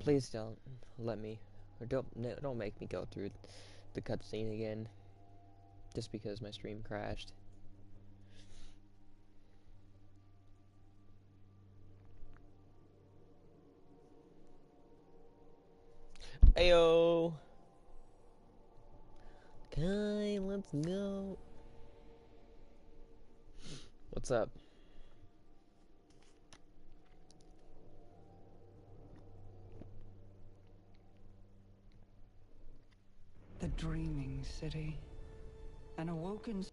Please don't let me, or don't make me go through the cutscene again, just because my stream crashed. Ayo! Okay, let's go. What's up? The dreaming city. An awoken...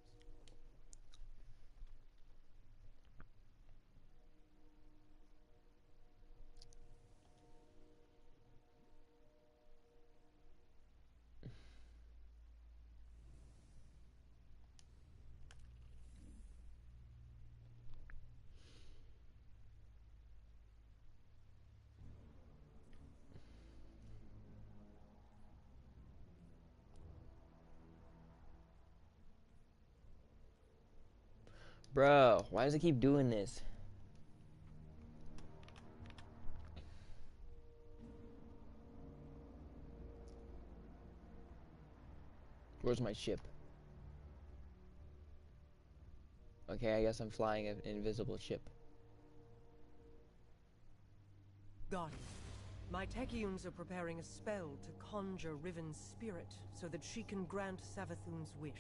Bro, why does it keep doing this? Where's my ship? Okay, I guess I'm flying an invisible ship. Guardian, my Techeuns are preparing a spell to conjure Riven's spirit so that she can grant Savathun's wish.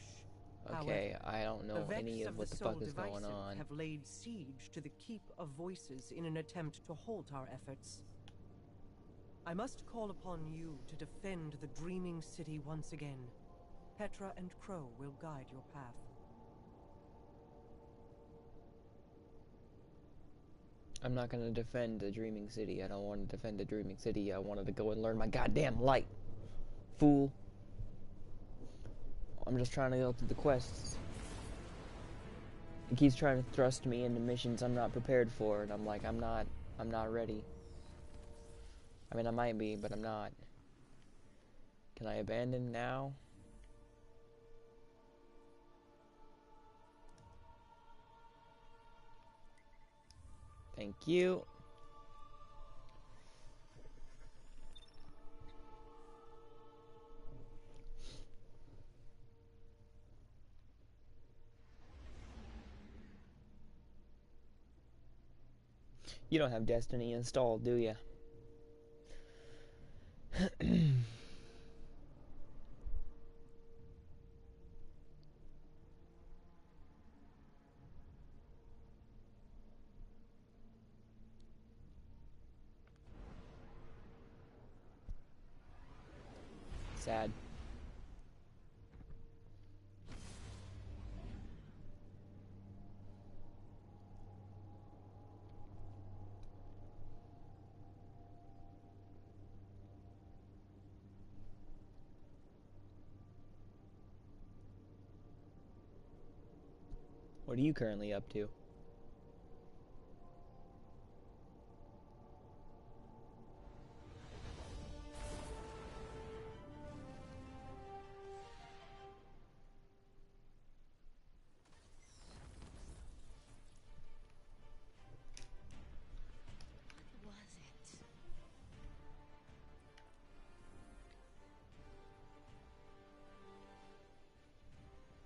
Okay, However, I don't know any of what the fuck is going on. Have laid siege to the Keep of Voices in an attempt to halt our efforts. I must call upon you to defend the Dreaming City once again. Petra and Crow will guide your path. I'm not gonna defend the Dreaming City. I don't want to defend the Dreaming City. I wanted to go and learn my goddamn light. Fool. I'm just trying to go through the quests. He keeps trying to thrust me into missions I'm not prepared for, and I'm like, I'm not ready. I mean, I might be, but I'm not. Can I abandon now? Thank you. You don't have Destiny installed, do you? Sad. What are you currently up to?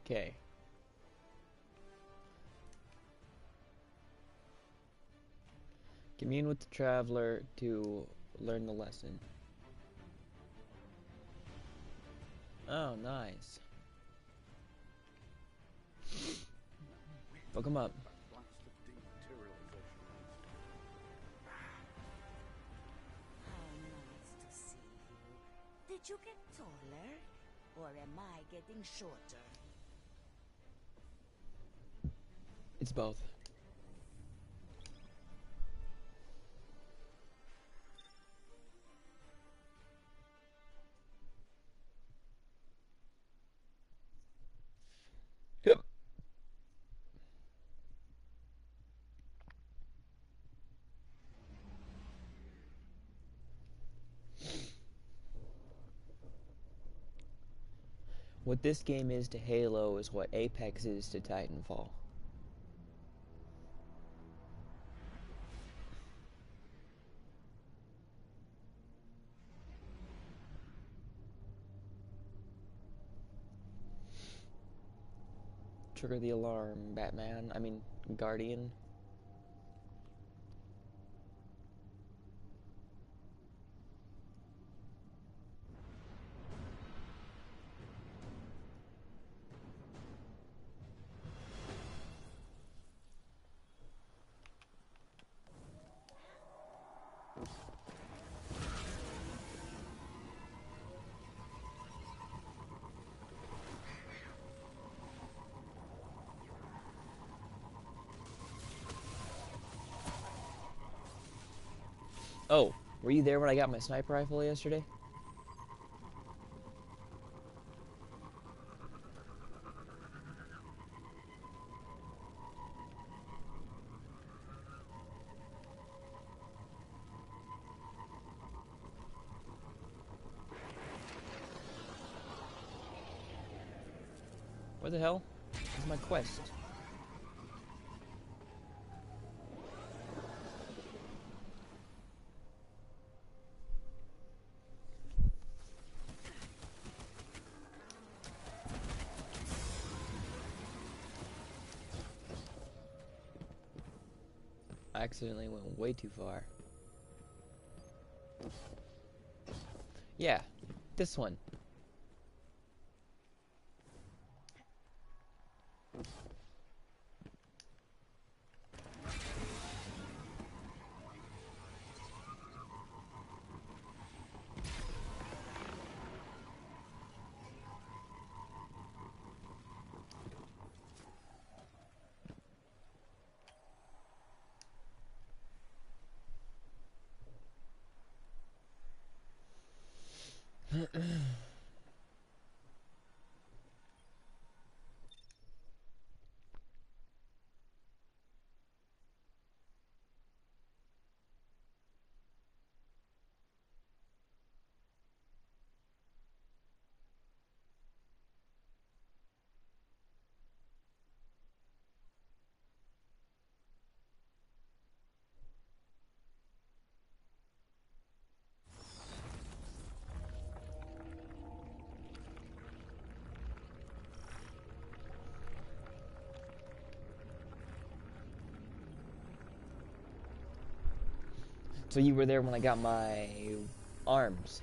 Okay. Commune with the traveler to learn the lesson. Oh, nice. Fuck him up. How nice to see you. Did you get taller? Or am I getting shorter? It's both. Yep. What this game is to Halo is what Apex is to Titanfall. Trigger the alarm, Batman. I mean, Guardian. Oh, were you there when I got my sniper rifle yesterday? What the hell is my quest? I accidentally went way too far. Yeah, this one. So you were there when I got my arms.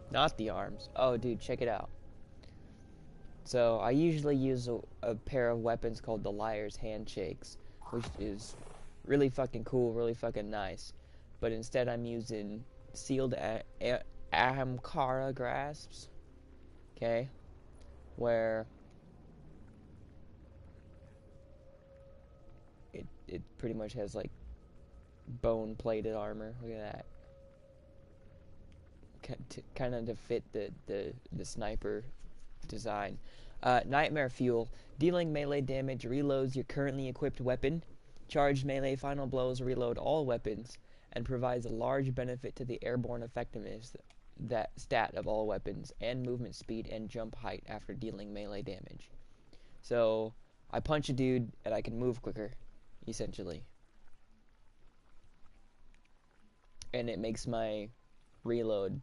Not the arms. Oh, dude, check it out. So I usually use a pair of weapons called the Liar's Handshakes, which is really fucking cool, really fucking nice. But instead I'm using sealed Ahamkara grasps, okay, where it pretty much has like bone plated armor. Look at that. Kind of to fit the sniper design. Nightmare Fuel. Dealing melee damage reloads your currently equipped weapon. Charged melee final blows reload all weapons and provides a large benefit to the airborne effectiveness that stat of all weapons and movement speed and jump height after dealing melee damage. So I punch a dude and I can move quicker, essentially. And it makes my reload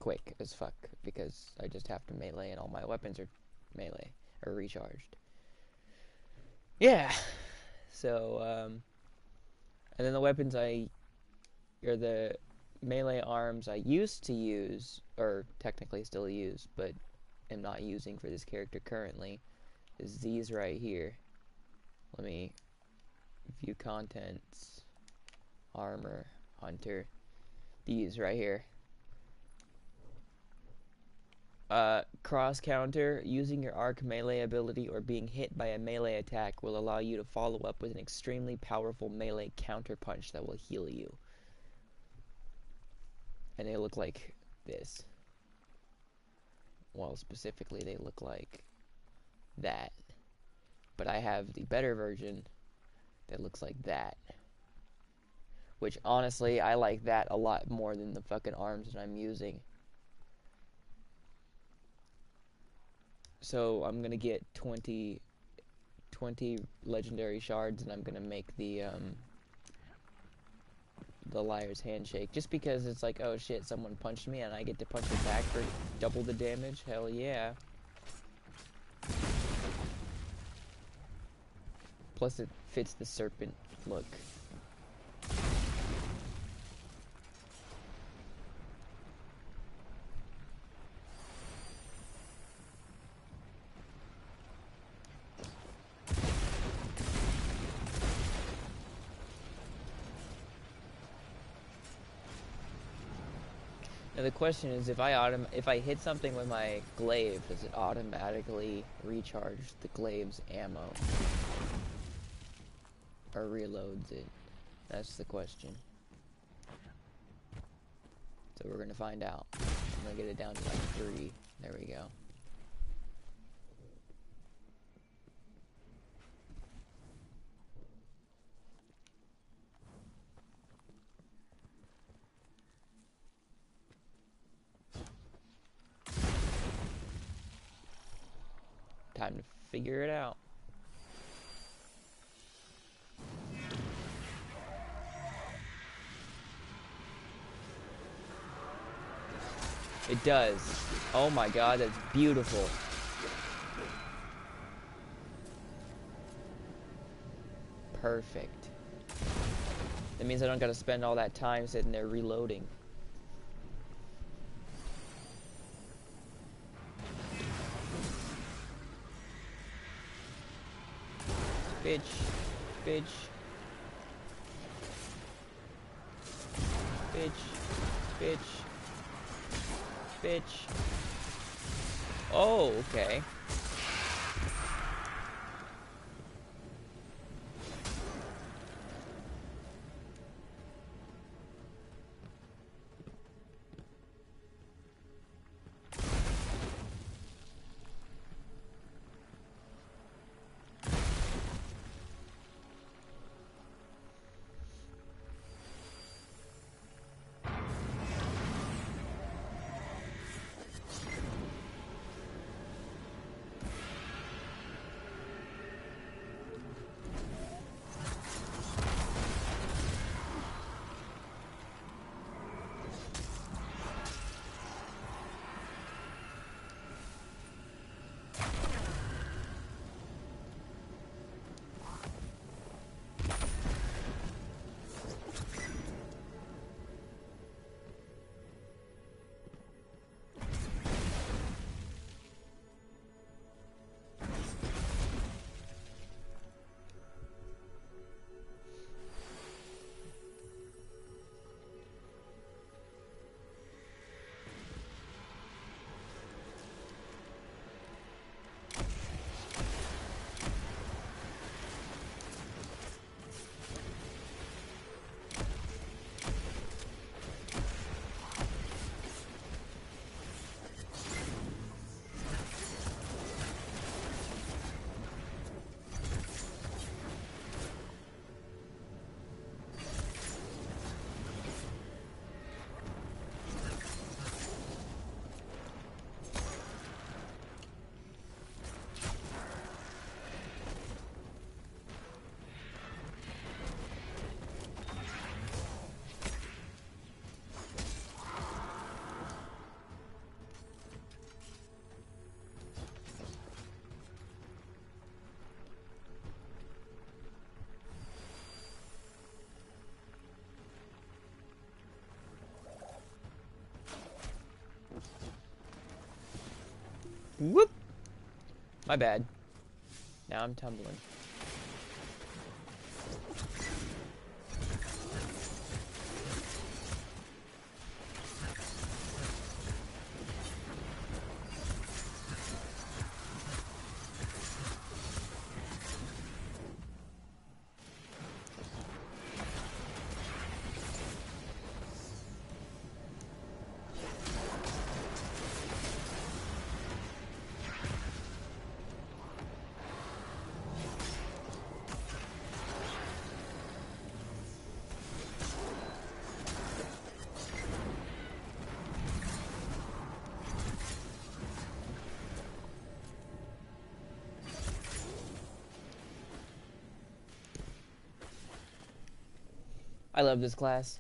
quick as fuck because I just have to melee and all my weapons are melee or recharged. Yeah. So and then the weapons or the melee arms I used to use, or technically still use, but am not using for this character currently, is these right here. Let me view contents, armor, hunter, these right here. Cross counter. Using your arc melee ability or being hit by a melee attack will allow you to follow up with an extremely powerful melee counter punch that will heal you. And they look like this. Well, specifically they look like that. But I have the better version that looks like that. Which honestly, I like that a lot more than the fucking arms that I'm using. So I'm gonna get 20 legendary shards, and I'm gonna make the liar's handshake, just because it's like, oh shit, someone punched me and I get to punch it back for double the damage. Hell yeah. Plus it fits the serpent look. Now the question is, if I hit something with my glaive, does it automatically recharge the glaive's ammo? Or reloads it? That's the question. So we're gonna find out. I'm gonna get it down to like 3. There we go. Time to figure it out. It does. Oh my god, that's beautiful. Perfect. That means I don't gotta spend all that time sitting there reloading. Bitch. Bitch. Bitch. Bitch. Bitch. Oh, okay. Whoop! My bad. Now I'm tumbling. I love this class.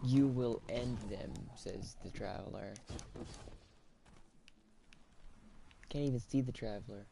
You will end them, says the traveler. Can't even see the traveler.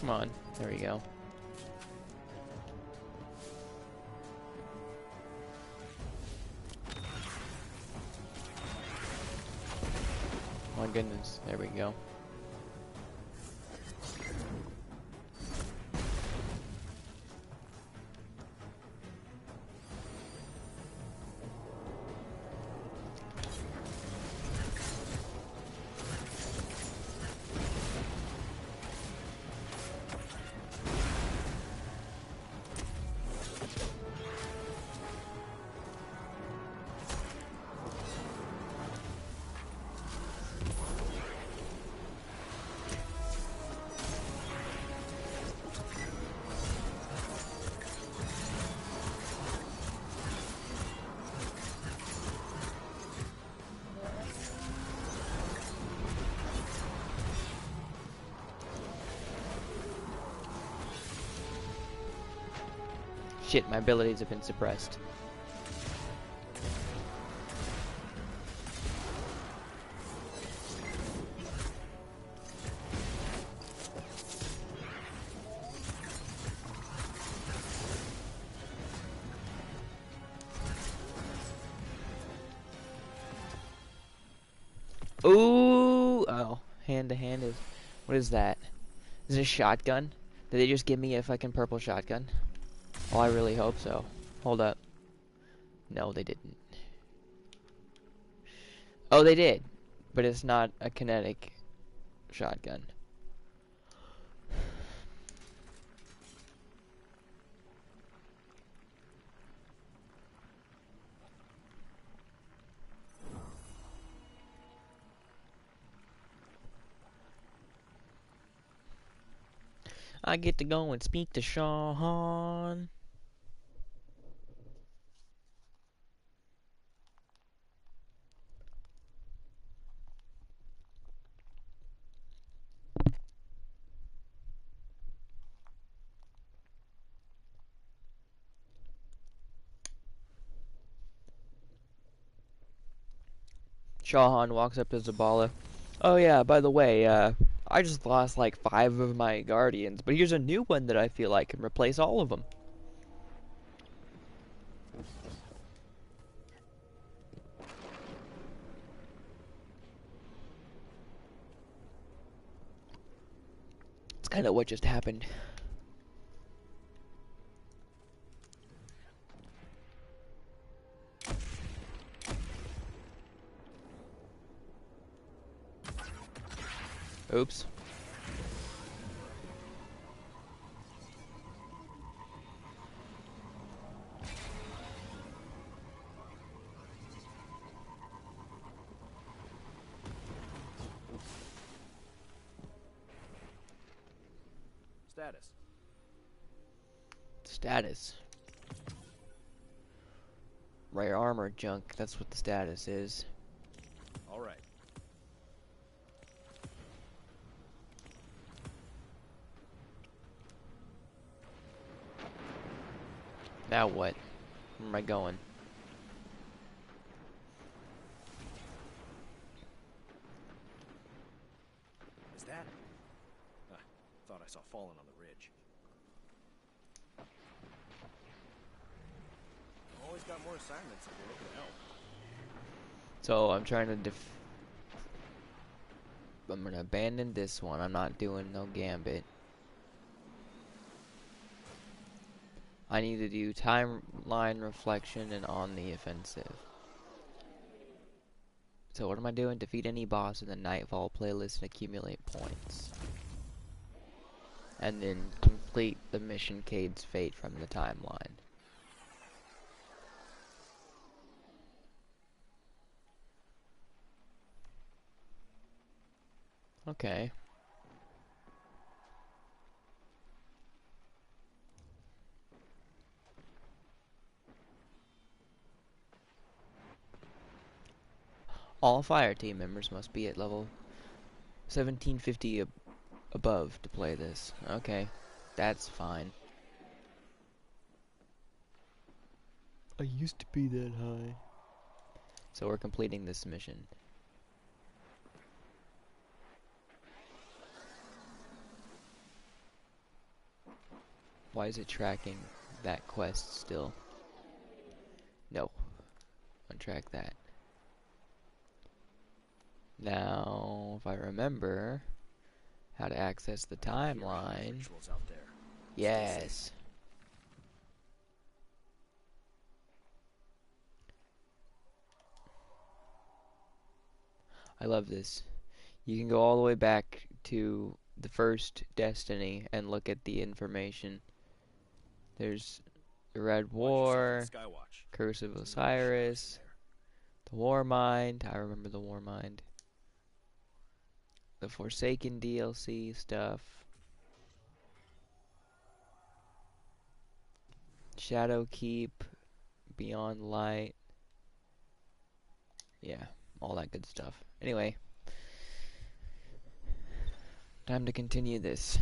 Come on, there we go. My goodness, there we go. Shit, my abilities have been suppressed. Ooh! Oh, hand to hand is... What is that? Is it a shotgun? Did they just give me a fucking purple shotgun? Oh, I really hope so. Hold up. No, they didn't. Oh, they did. But it's not a kinetic shotgun. I get to go and speak to Sean. Shahan walks up to Zabala. Oh yeah, by the way, I just lost like 5 of my guardians, but here's a new one that I feel like can replace all of them. It's kind of what just happened. Oops. Status. Status. Rare armor junk, that's what the status is. All right. Now what? Where am I going? Is that? Thought I saw Fallen on the ridge. Always got more assignments if you're looking to help. So I'm trying to I'm gonna abandon this one. I'm not doing no gambit. I need to do timeline reflection and on the offensive. So what am I doing? Defeat any boss in the Nightfall playlist and accumulate points. And then complete the mission Cade's Fate from the timeline. Okay. All fire team members must be at level 1750 above to play this. Okay, that's fine. I used to be that high. So we're completing this mission. Why is it tracking that quest still? No. Untrack that. Now, if I remember how to access the timeline. Rituals out there. Yes. I love this. You can go all the way back to the first Destiny and look at the information. There's the Red War, Curse of Osiris, the War Mind. I remember the War Mind. The Forsaken DLC stuff. Shadow Keep, Beyond Light. Yeah, all that good stuff. Anyway, time to continue this.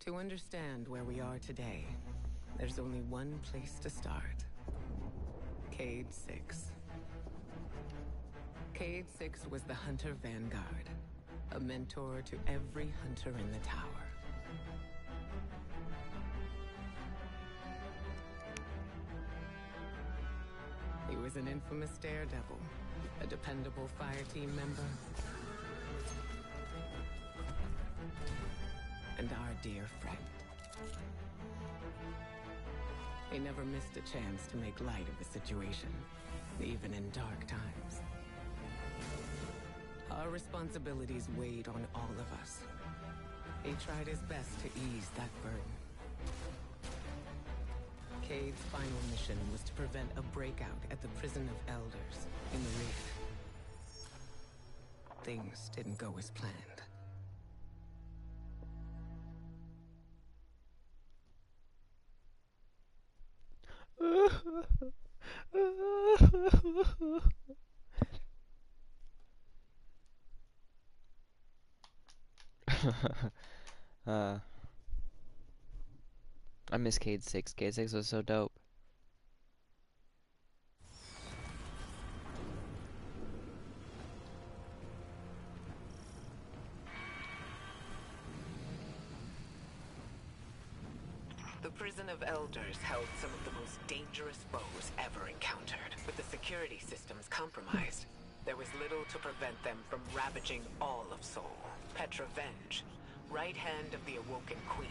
To understand where we are today, there's only one place to start. Cade 6. Cade 6 was the Hunter Vanguard, a mentor to every hunter in the tower. He was an infamous daredevil, a dependable fire team member, and our dear friend. He never missed a chance to make light of the situation, even in dark times. Our responsibilities weighed on all of us. He tried his best to ease that burden. Cade's final mission was to prevent a breakout at the Prison of Elders in the Reef. Things didn't go as planned. I miss Cade 6. Cade 6 was so dope. The Prison of Elders held some of the most dangerous foes ever encountered. With the security systems compromised, there was little to prevent them from ravaging all of Seoul. Petra Venge, right hand of the Awoken Queen,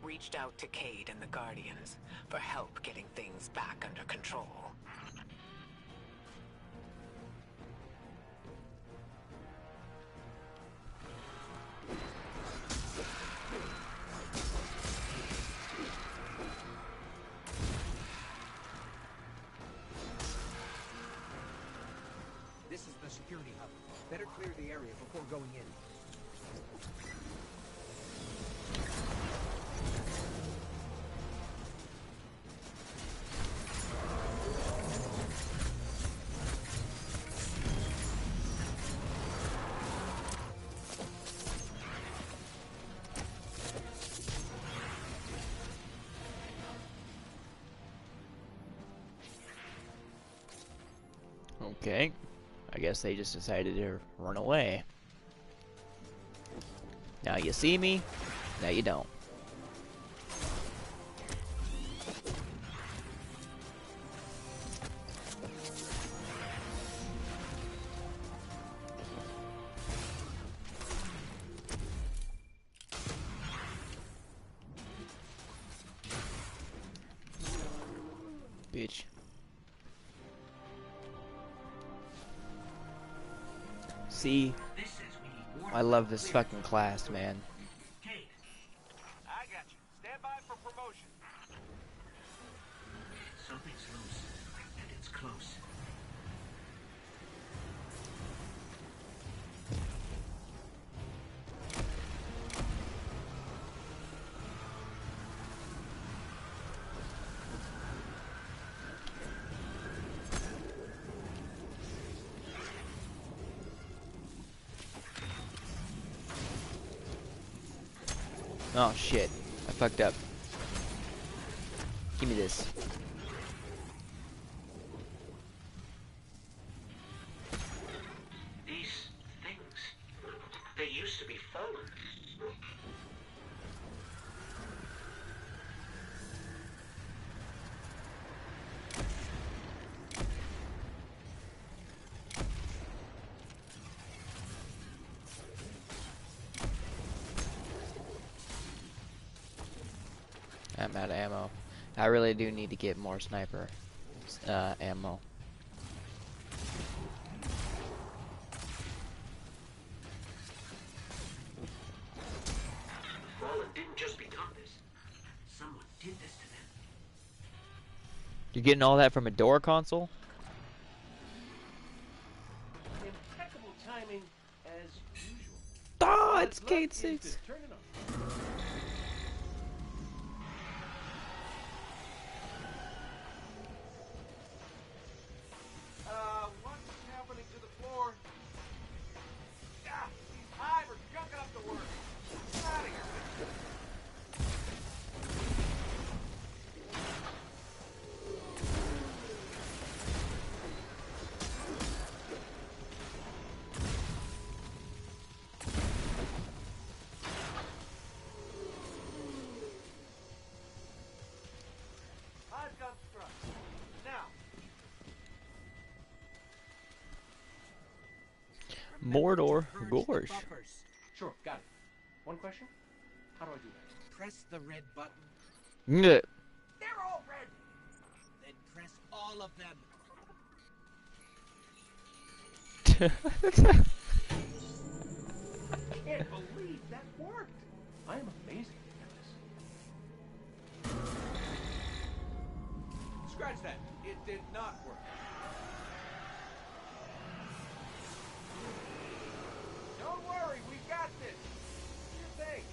reached out to Cade and the Guardians for help getting things back under control. clear the area before going in. Okay. I guess they just decided to run away. Now you see me, now you don't. Bitch. See, I love this fucking class, man. I got you. Stand by for promotion. Something's loose, and it's close. Oh shit, I fucked up. Give me this. These things, they used to be fallen. I'm out of ammo. I really do need to get more sniper ammo. Fallen didn't just become this. Someone did this to them. You're getting all that from a door console? Impeccable timing as usual. Oh, it's What's left Kate is 6. to turn it on. What's happening to the floor? Ah, these hive are junking up the work. Get out of here. Hive construct. Now. Mordor Purge the Gorge. buffers. Sure, got it. One question? How do I do that? Press the red button. Ngh. They're all red! Then press all of them. I can't believe that worked. I am amazing at this. Scratch that. It did not work. Don't worry, we've got this. Do your thing.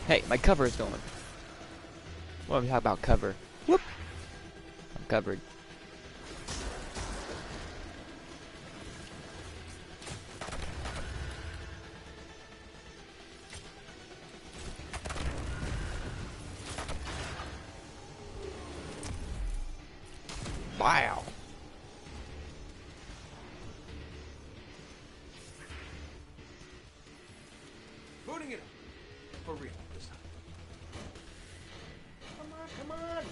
Hey, my cover is going. What are we talking about cover? Whoop! I'm covered. Wow. Booting it up. For real this time. Come on, come on.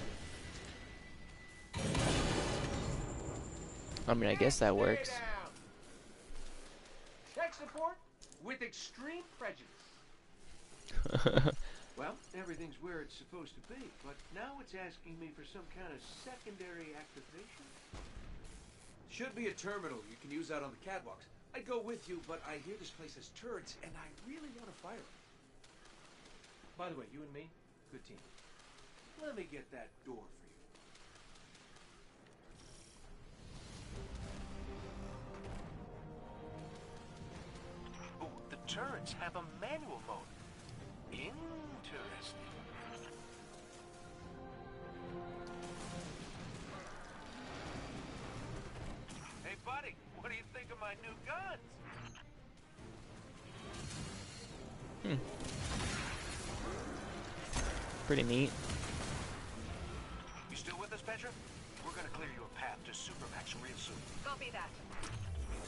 I mean, I guess that works. Stay down. Tech support with extreme prejudice. Well, everything's where it's supposed to be, but now it's asking me for some kind of secondary activation. Should be a terminal you can use out on the catwalks. I'd go with you, but I hear this place has turrets, and I really want to fire them. By the way, you and me, good team. Let me get that door for you. Oh, the turrets have a manual mode. Interesting. Hey, buddy, what do you think of my new guns? Pretty neat. You still with us, Petra? We're gonna clear you a path to Supermax real soon. Copy that.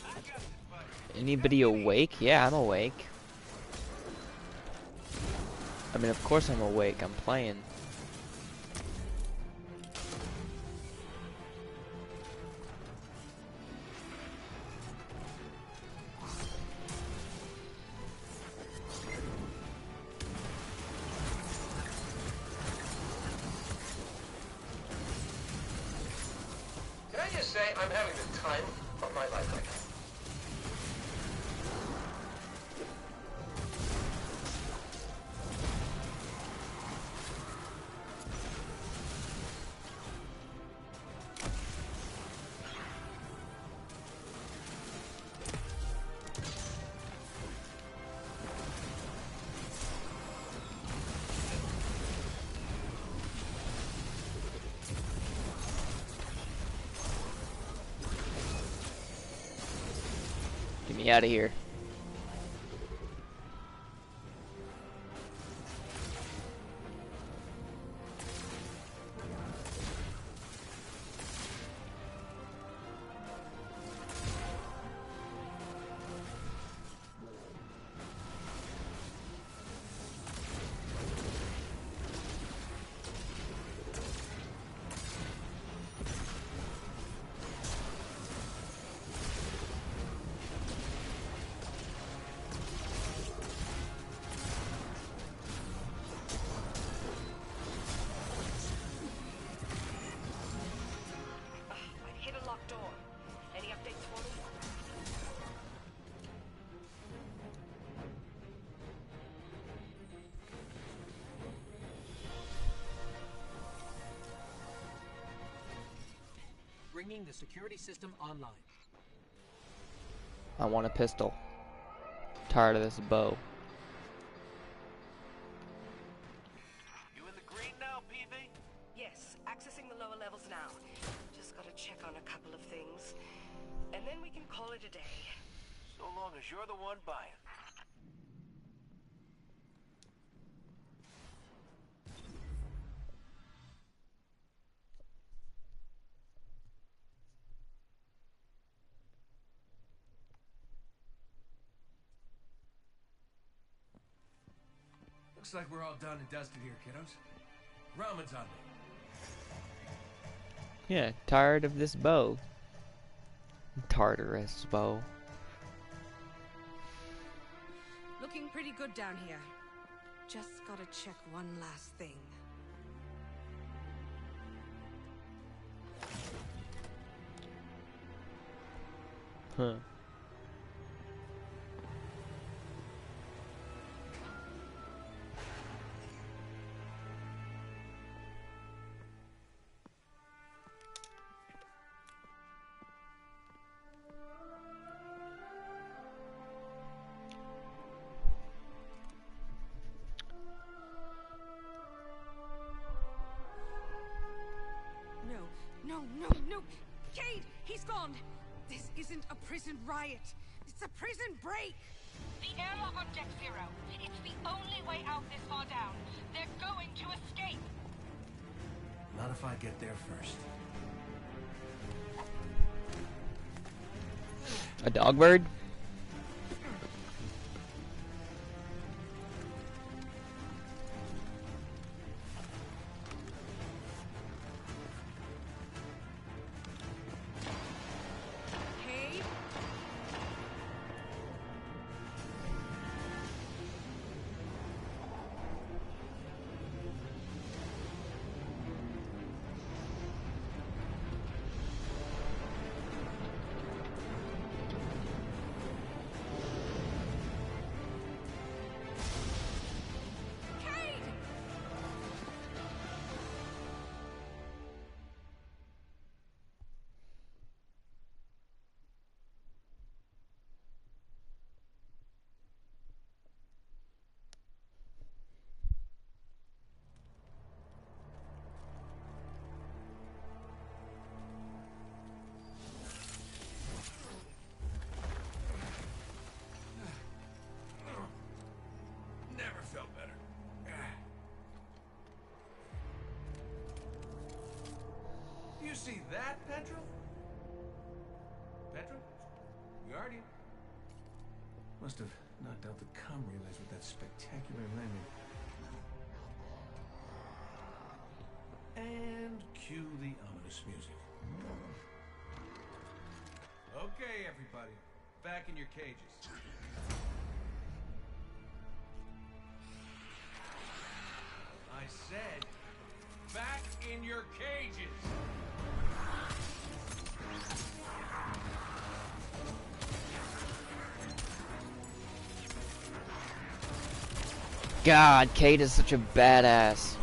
I got this, buddy. Anybody awake? Yeah, I'm awake. I mean, of course I'm awake. I'm playing. Can I just say I'm having the time of my life right now? Get me out of here. Bringing the security system online. I want a pistol. Tired of this bow. You in the green now, PV? Yes, accessing the lower levels now. Just gotta check on a couple of things. And then we can call it a day. So long as you're the one buying. Looks like we're all done and dusted here, kiddos. Ramen's on me. Yeah, tired of this bow. Tartarus bow. Looking pretty good down here. Just gotta check one last thing. Huh. No! Cade! He's gone! This isn't a prison riot. It's a prison break! The airlock on Deck Zero. It's the only way out this far down. They're going to escape. Not if I get there first. A dog bird? you see that, Petra? Petra? Guardian? Must have knocked out the comm relays with that spectacular landing. And cue the ominous music. Okay, everybody. Back in your cages. I said, back in your cages! God, Kate is such a badass.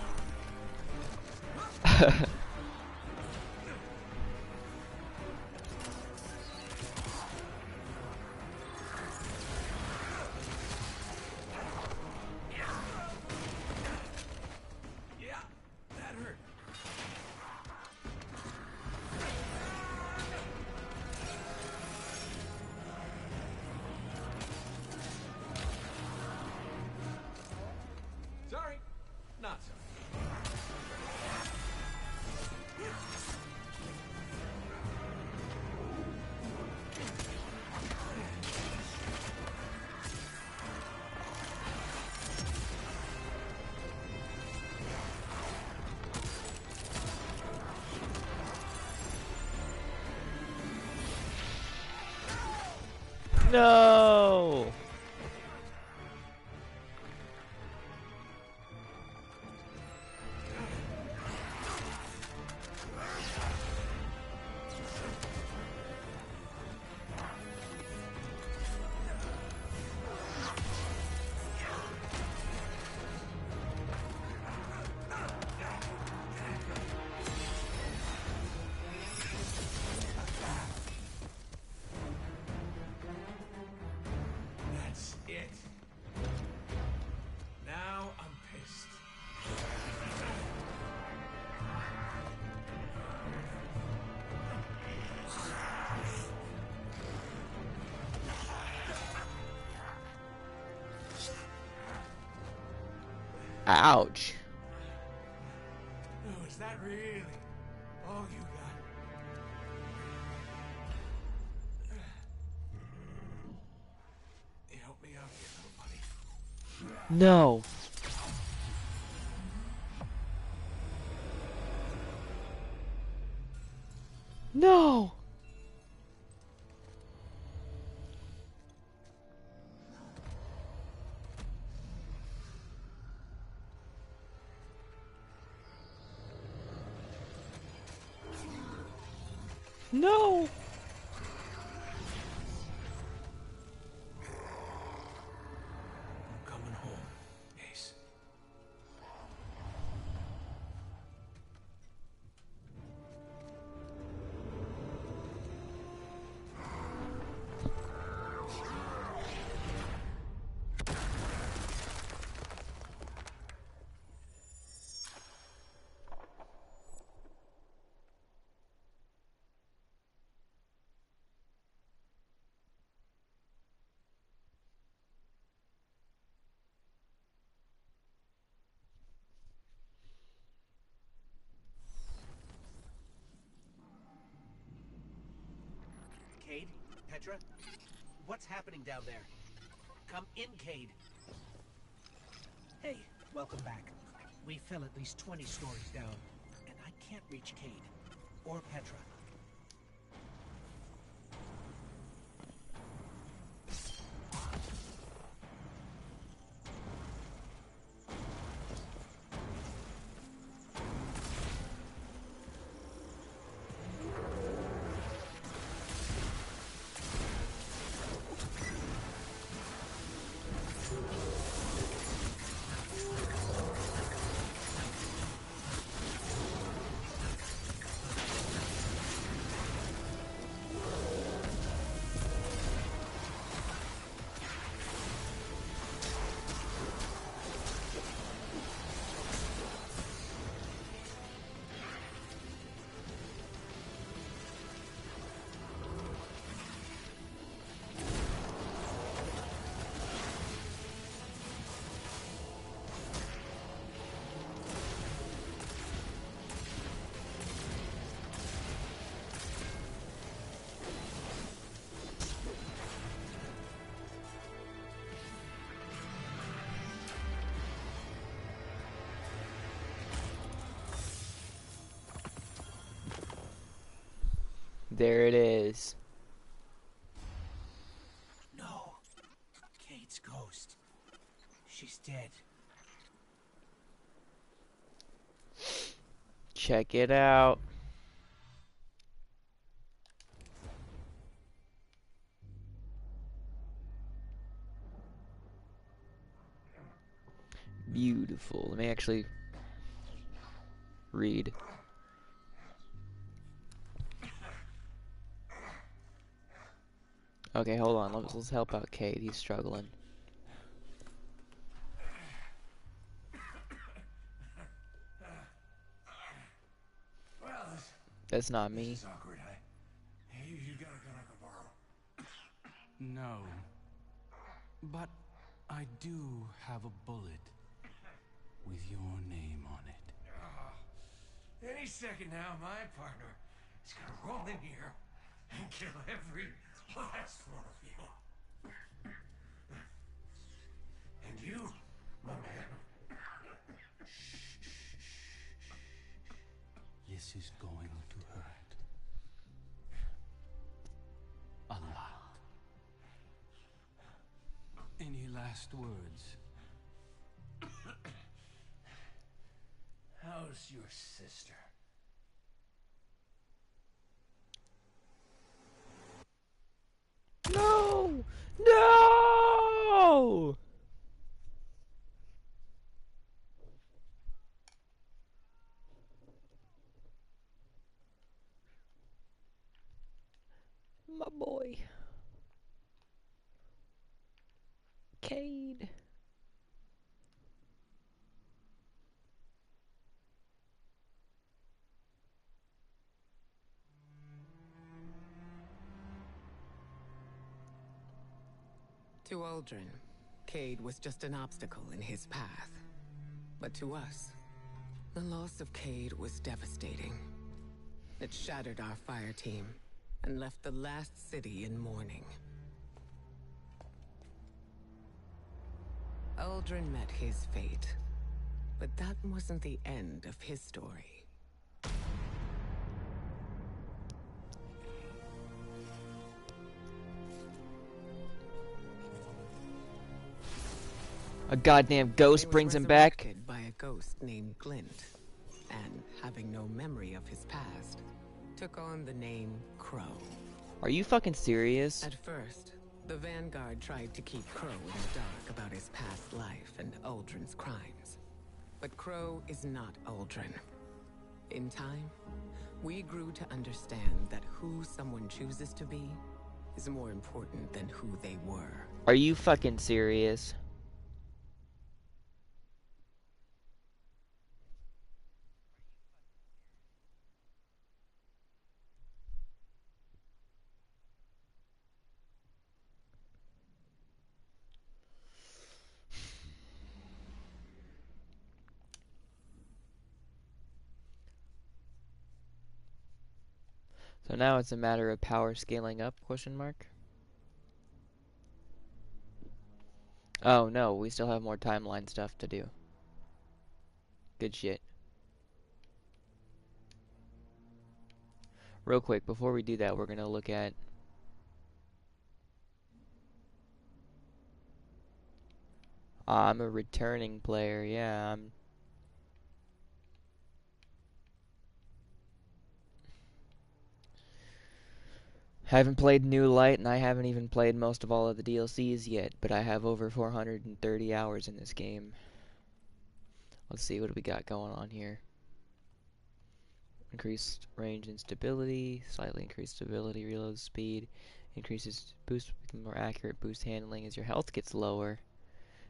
Yeah, that hurt. Sorry, not sorry. No! That's it. Now I'm pissed. Ouch. Oh, is that really all you got? You help me out here, little buddy. No. No. No. I'm coming home, Ace. Cade? Petra? What's happening down there? Come in, Cade. Hey, welcome back. We fell at least 20 stories down, and I can't reach Cade. Or Petra. There it is. No. Kate's ghost. She's dead. Check it out. Beautiful. Let me actually read. Okay, hold on. Let's help out Cade. He's struggling. Well, That's not me. this is awkward. You got a gun I can borrow? No. But I do have a bullet with your name on it. Any second now, my partner is gonna roll in here and kill every last one of you. And you, my man. This is going to hurt. A lot. Any last words? How's your sister? No! No! My boy. Cade. To Aldrin, Cade was just an obstacle in his path. But to us, the loss of Cade was devastating. It shattered our fire team and left the last city in mourning. Aldrin met his fate, but that wasn't the end of his story. A goddamn ghost brings him back. Resurrected by a ghost named Glint, and having no memory of his past, took on the name Crow. Are you fucking serious? At first, the Vanguard tried to keep Crow in the dark about his past life and Aldrin's crimes. But Crow is not Aldrin. In time, we grew to understand that who someone chooses to be is more important than who they were. Are you fucking serious? So now it's a matter of power scaling up, question mark? Oh no, we still have more timeline stuff to do. Good shit. Real quick, before we do that, we're gonna look at I'm a returning player, yeah, haven't played New Light, and I haven't even played most of all of the DLCs yet, but I have over 430 hours in this game. Let's see, what do we got going on here? Increased range and stability, slightly increased stability, reload speed, increases boost, more accurate, boost handling as your health gets lower,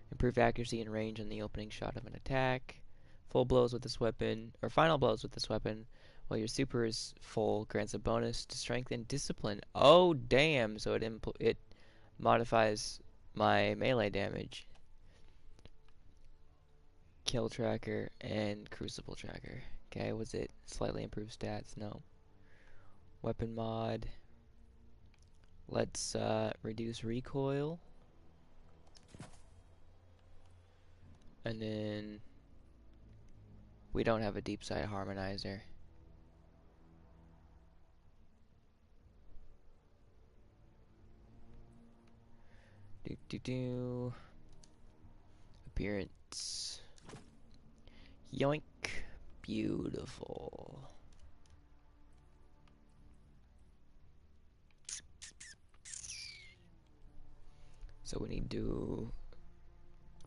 improve accuracy and range on the opening shot of an attack, full blows with this weapon, or final blows with this weapon, while your super is full, grants a bonus to strength and discipline. Oh damn, so it modifies my melee damage. Kill tracker and crucible tracker. Okay, was it slightly improved stats? No. Weapon mod. Let's reduce recoil. And then we don't have a deep sight harmonizer. Do. Appearance. Yoink. Beautiful. So we need to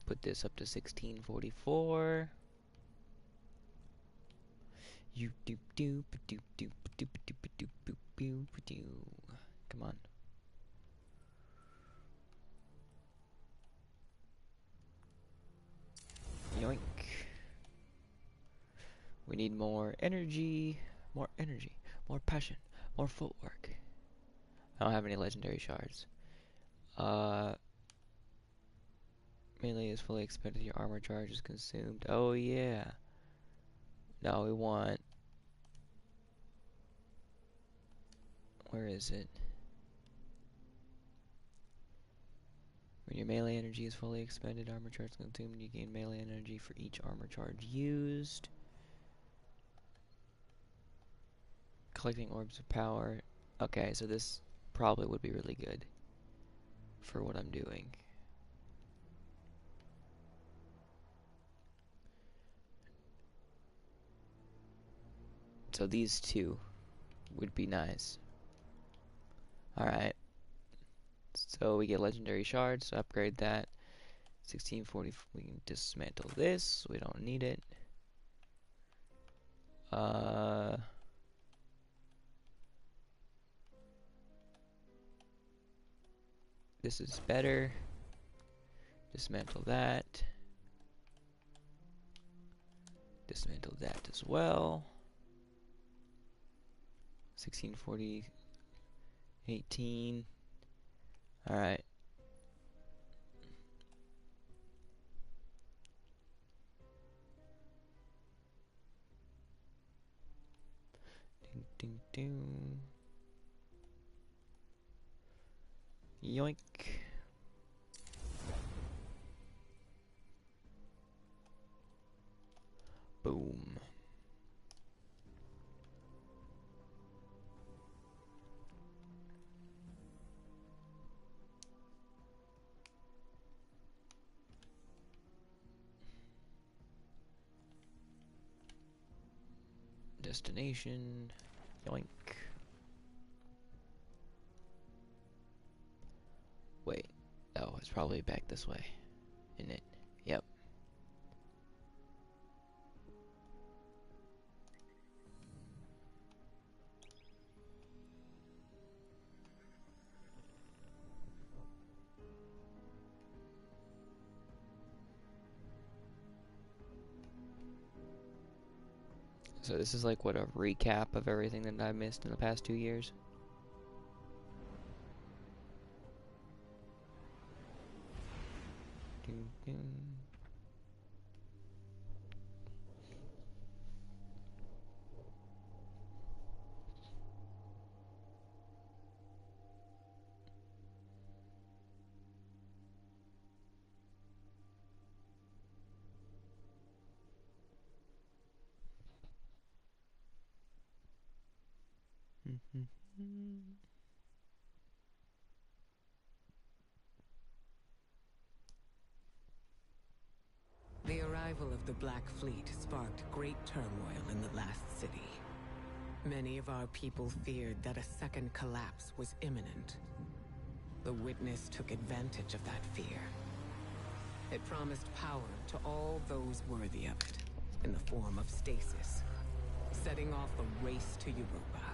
put this up to 1644. You doop doop doop doop doop doop doop doop doop doop. Come on. Yoink. We need more energy, more passion, more footwork. I don't have any legendary shards. Melee is fully expended, your armor charge is consumed. Oh yeah. No, we want... Where is it? When your melee energy is fully expended, armor charge is consumed, and you gain melee energy for each armor charge used. Collecting orbs of power. Okay, so this probably would be really good for what I'm doing. So these two would be nice. Alright. So we get legendary shards, so upgrade that. 1640, we can dismantle this, we don't need it. This is better. Dismantle that. Dismantle that as well. 1640, 18. Alright. Ding, ding, ding. Yoink. Boom. Destination. Yoink. Wait. Oh, it's probably back this way. Isn't it? Yep. So this is like what, a recap of everything that I missed in the past 2 years? Ding, ding. The arrival of the Black Fleet sparked great turmoil in the last city. Many of our people feared that a second collapse was imminent. The Witness took advantage of that fear. It promised power to all those worthy of it, in the form of stasis, setting off a race to Europa.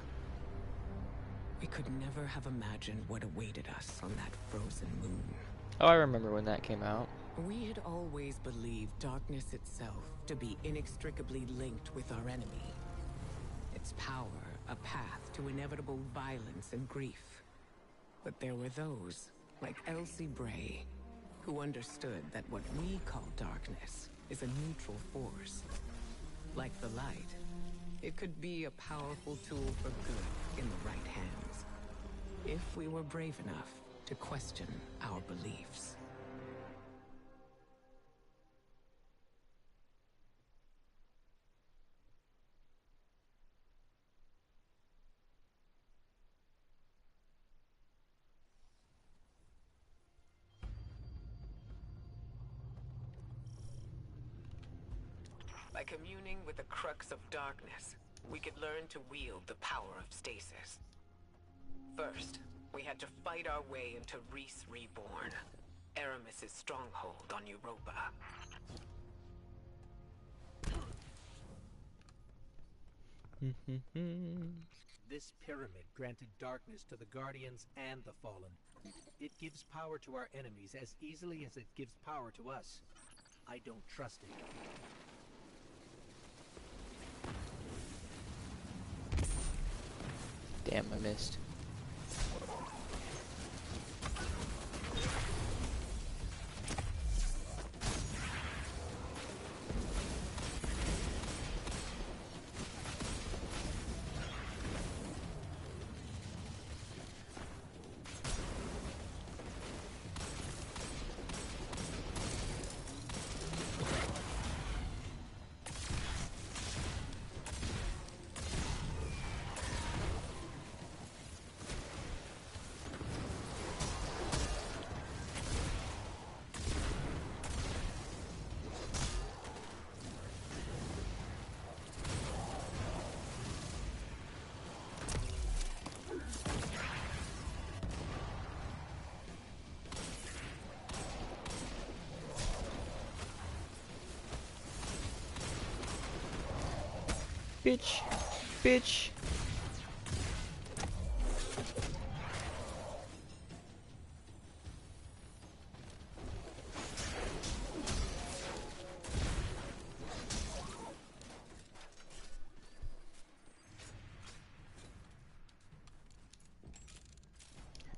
We could never have imagined what awaited us on that frozen moon. Oh, I remember when that came out. We had always believed darkness itself to be inextricably linked with our enemy. Its power, a path to inevitable violence and grief. But there were those, like Elsie Bray, who understood that what we call darkness is a neutral force. Like the light, it could be a powerful tool for good in the right hands, if we were brave enough to question our beliefs. By communing with the crux of darkness, we could learn to wield the power of stasis. First, we had to fight our way into Reese Reborn, Aramis's stronghold on Europa. This pyramid granted darkness to the Guardians and the Fallen. It gives power to our enemies as easily as it gives power to us. I don't trust it. Damn, I missed. Bitch. Bitch.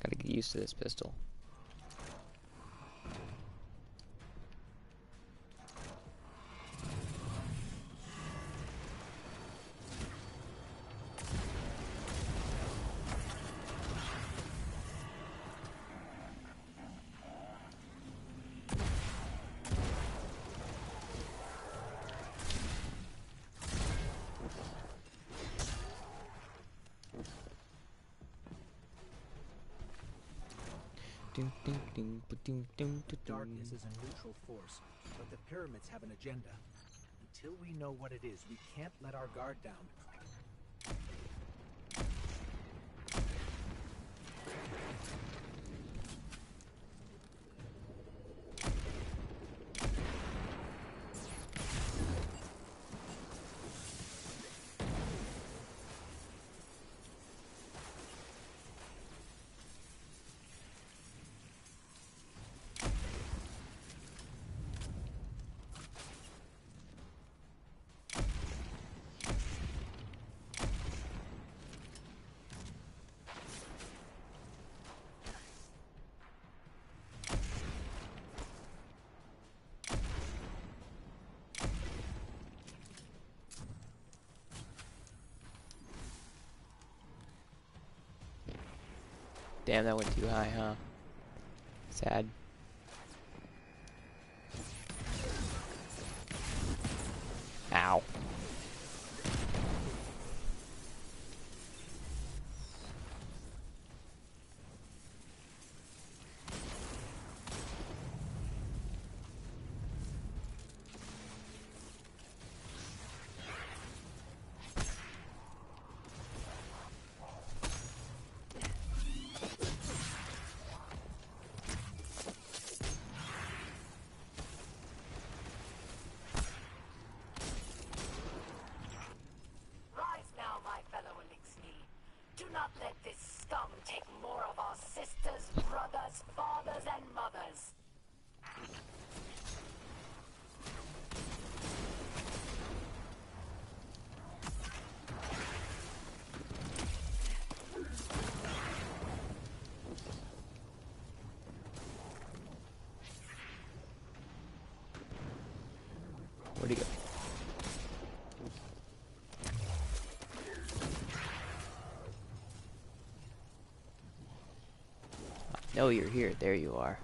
Gotta get used to this pistol. Darkness is a neutral force, but the pyramids have an agenda. Until we know what it is, we can't let our guard down. Damn, that went too high, huh? Sad. Ow. Where'd he go? I know you're here. There you are.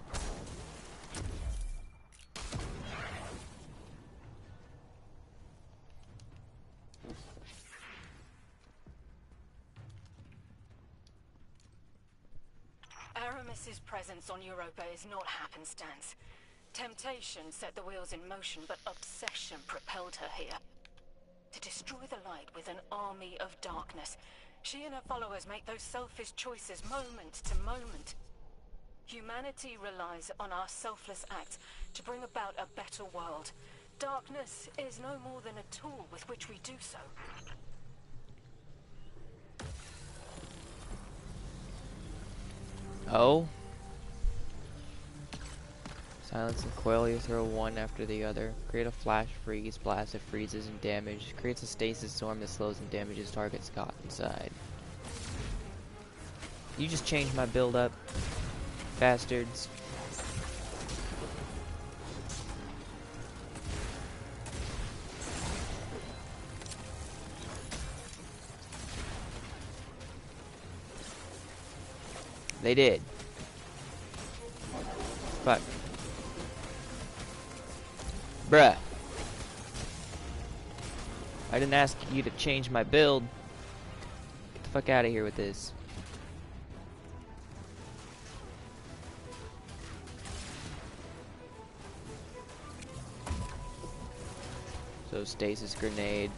Aramis's presence on Europa is not happenstance. Temptation set the wheels in motion, but obsession propelled her here. To destroy the light with an army of darkness. She and her followers make those selfish choices moment to moment. Humanity relies on our selfless acts to bring about a better world. Darkness is no more than a tool with which we do so. Oh? Silence and coil, you throw one after the other. Create a flash freeze blast that freezes and damages. Creates a stasis storm that slows and damages targets caught inside. You just changed my build up, bastards. They did. Fuck. Bruh. I didn't ask you to change my build. Get the fuck out of here with this. So stasis grenade.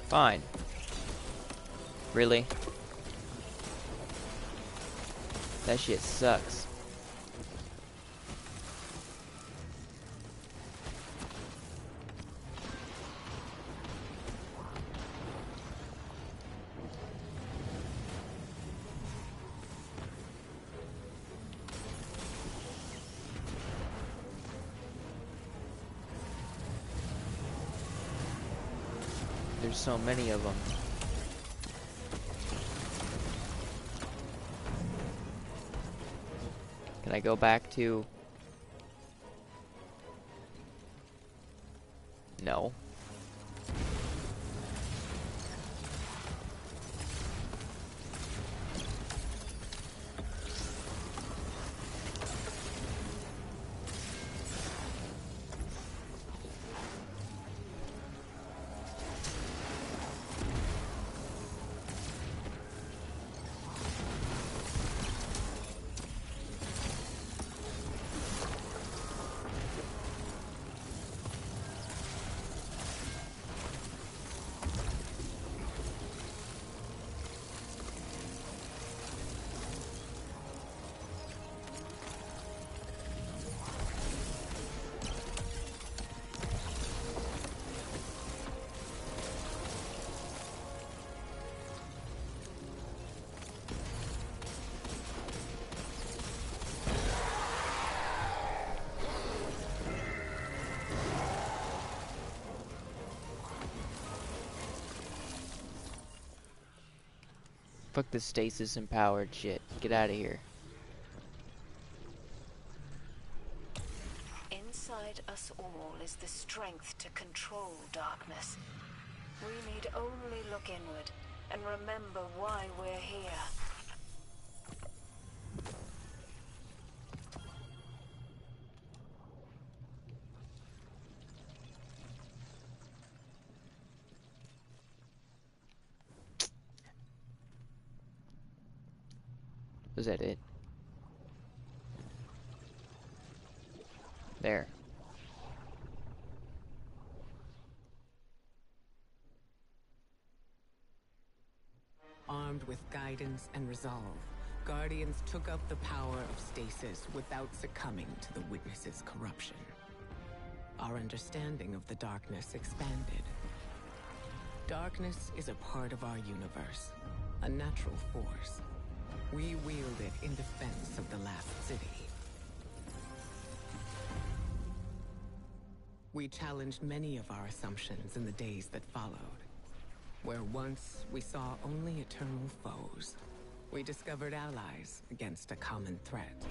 Fine. Really? That shit sucks. There's so many of them. Can I go back to... No. Fuck this stasis empowered shit. Get out of here. Inside us all is the strength to control darkness. We need only look inward and remember why we're here. Was that it? There. Armed with guidance and resolve, Guardians took up the power of stasis without succumbing to the Witness's corruption. Our understanding of the darkness expanded. Darkness is a part of our universe, a natural force. We wield it in defense of the last city. We challenged many of our assumptions in the days that followed. Where once we saw only eternal foes, we discovered allies against a common threat.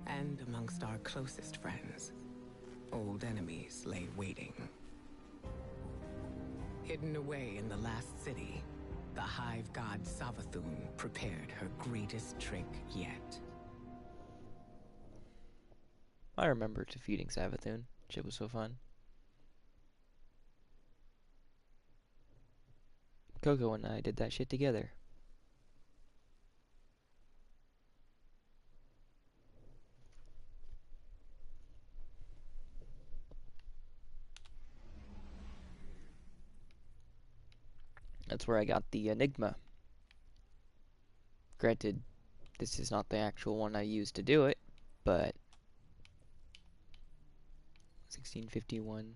And amongst our closest friends, old enemies lay waiting. Hidden away in the last city, the Hive God Savathun prepared her greatest trick yet. I remember defeating Savathun. Shit was so fun. Coco and I did that shit together. That's where I got the Enigma. Granted, this is not the actual one I used to do it, but 1651.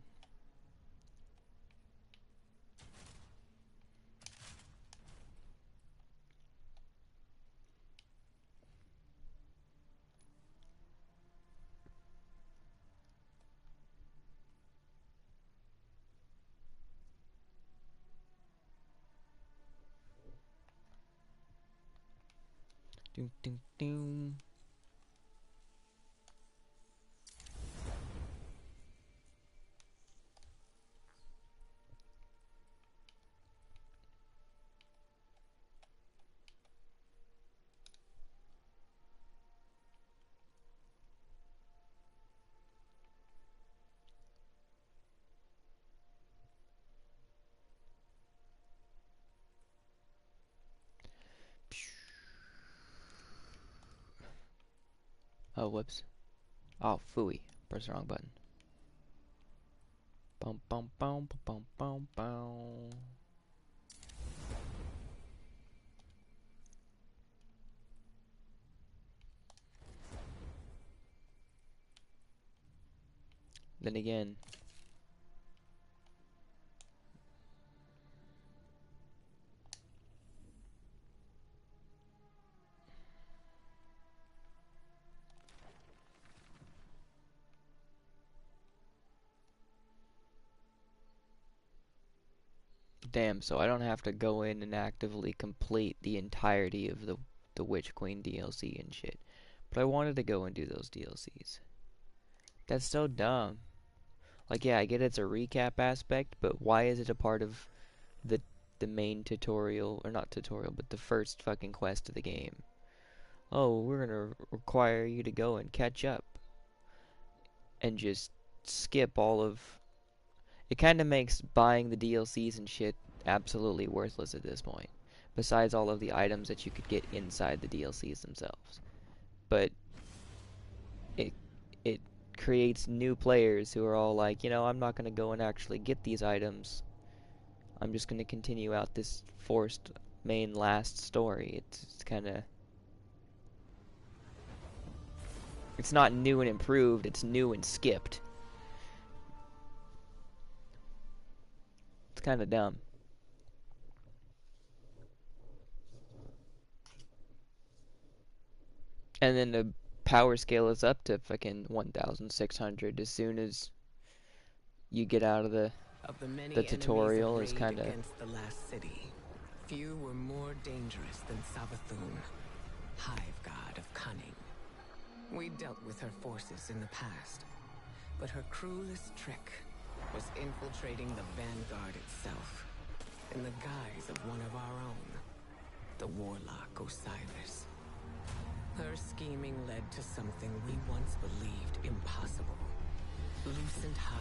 Doom, doom, doom. Oh, whoops. Oh, phooey. Press the wrong button. Bum, bum, bum, bum, bum, bum. Then again, damn, so I don't have to go in and actively complete the entirety of the Witch Queen DLC and shit. But I wanted to go and do those DLCs. That's so dumb. Like, yeah, I get it's a recap aspect, but why is it a part of the main tutorial, or not tutorial, but the first fucking quest of the game? Oh, we're gonna require you to go and catch up. And just skip all of... It kind of makes buying the DLCs and shit absolutely worthless at this point. Besides all of the items that you could get inside the DLCs themselves. But it creates new players who are all like, you know, I'm not going to go and actually get these items. I'm just going to continue out this forced main last story. It's kind of... It's not new and improved, it's new and skipped. It's kind of dumb. And then the power scale is up to fucking 1,600 as soon as you get out of the many tutorial. Is enemies kind of... against the last city. Few were more dangerous than Savathun, hive god of cunning. We dealt with her forces in the past, but her cruelest trick was infiltrating the Vanguard itself, in the guise of one of our own, the warlock Osiris. Her scheming led to something we once believed impossible. Lucent hive,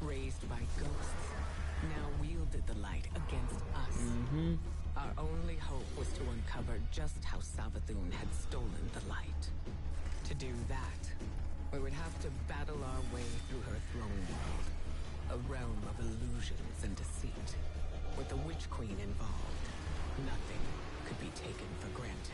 raised by ghosts, now wielded the light against us. Our only hope was to uncover just how Savathun had stolen the light. To do that, we would have to battle our way through her throne world, a realm of illusions and deceit. With the Witch Queen involved, nothing could be taken for granted.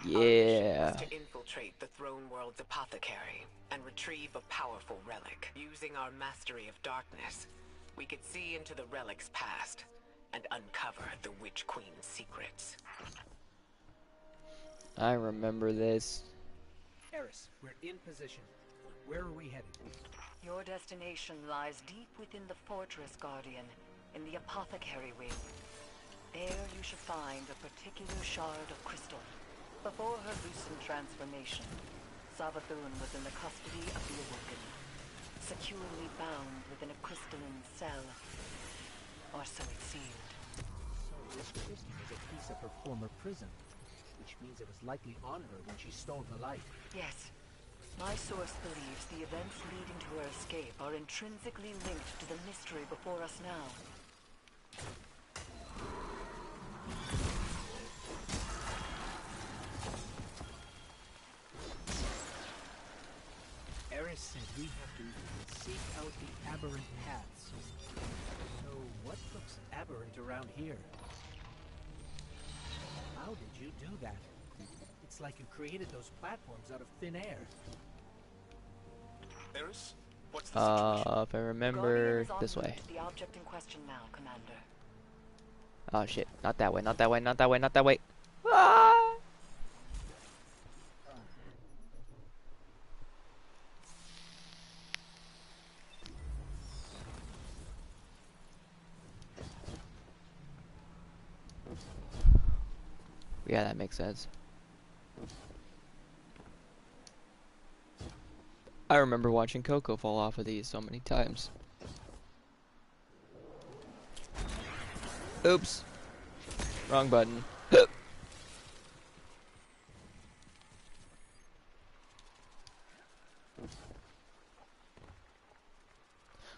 Yeah. Our mission was to infiltrate the Throne World's apothecary and retrieve a powerful relic. Using our mastery of darkness, we could see into the relic's past and uncover the Witch Queen's secrets. I remember this. Eris, we're in position. Where are we headed? Your destination lies deep within the fortress, Guardian, in the apothecary wing. There you should find a particular shard of crystal. Before her lucent transformation, Savathun was in the custody of the Awoken, securely bound within a crystalline cell. Or so it seemed. So this crystal is a piece of her former prison, which means it was likely on her when she stole the light. Yes. My source believes the events leading to her escape are intrinsically linked to the mystery before us now. Eris said we have to seek out the aberrant paths. So what looks aberrant around here? How did you do that? It's like you created those platforms out of thin air. Eris, what's the situation? If I remember this way. The object in question now, Commander. Oh shit, not that way, not that way, not that way, not that way. Ah! Yeah, that makes sense. I remember watching Coco fall off of these so many times. Oops. Wrong button.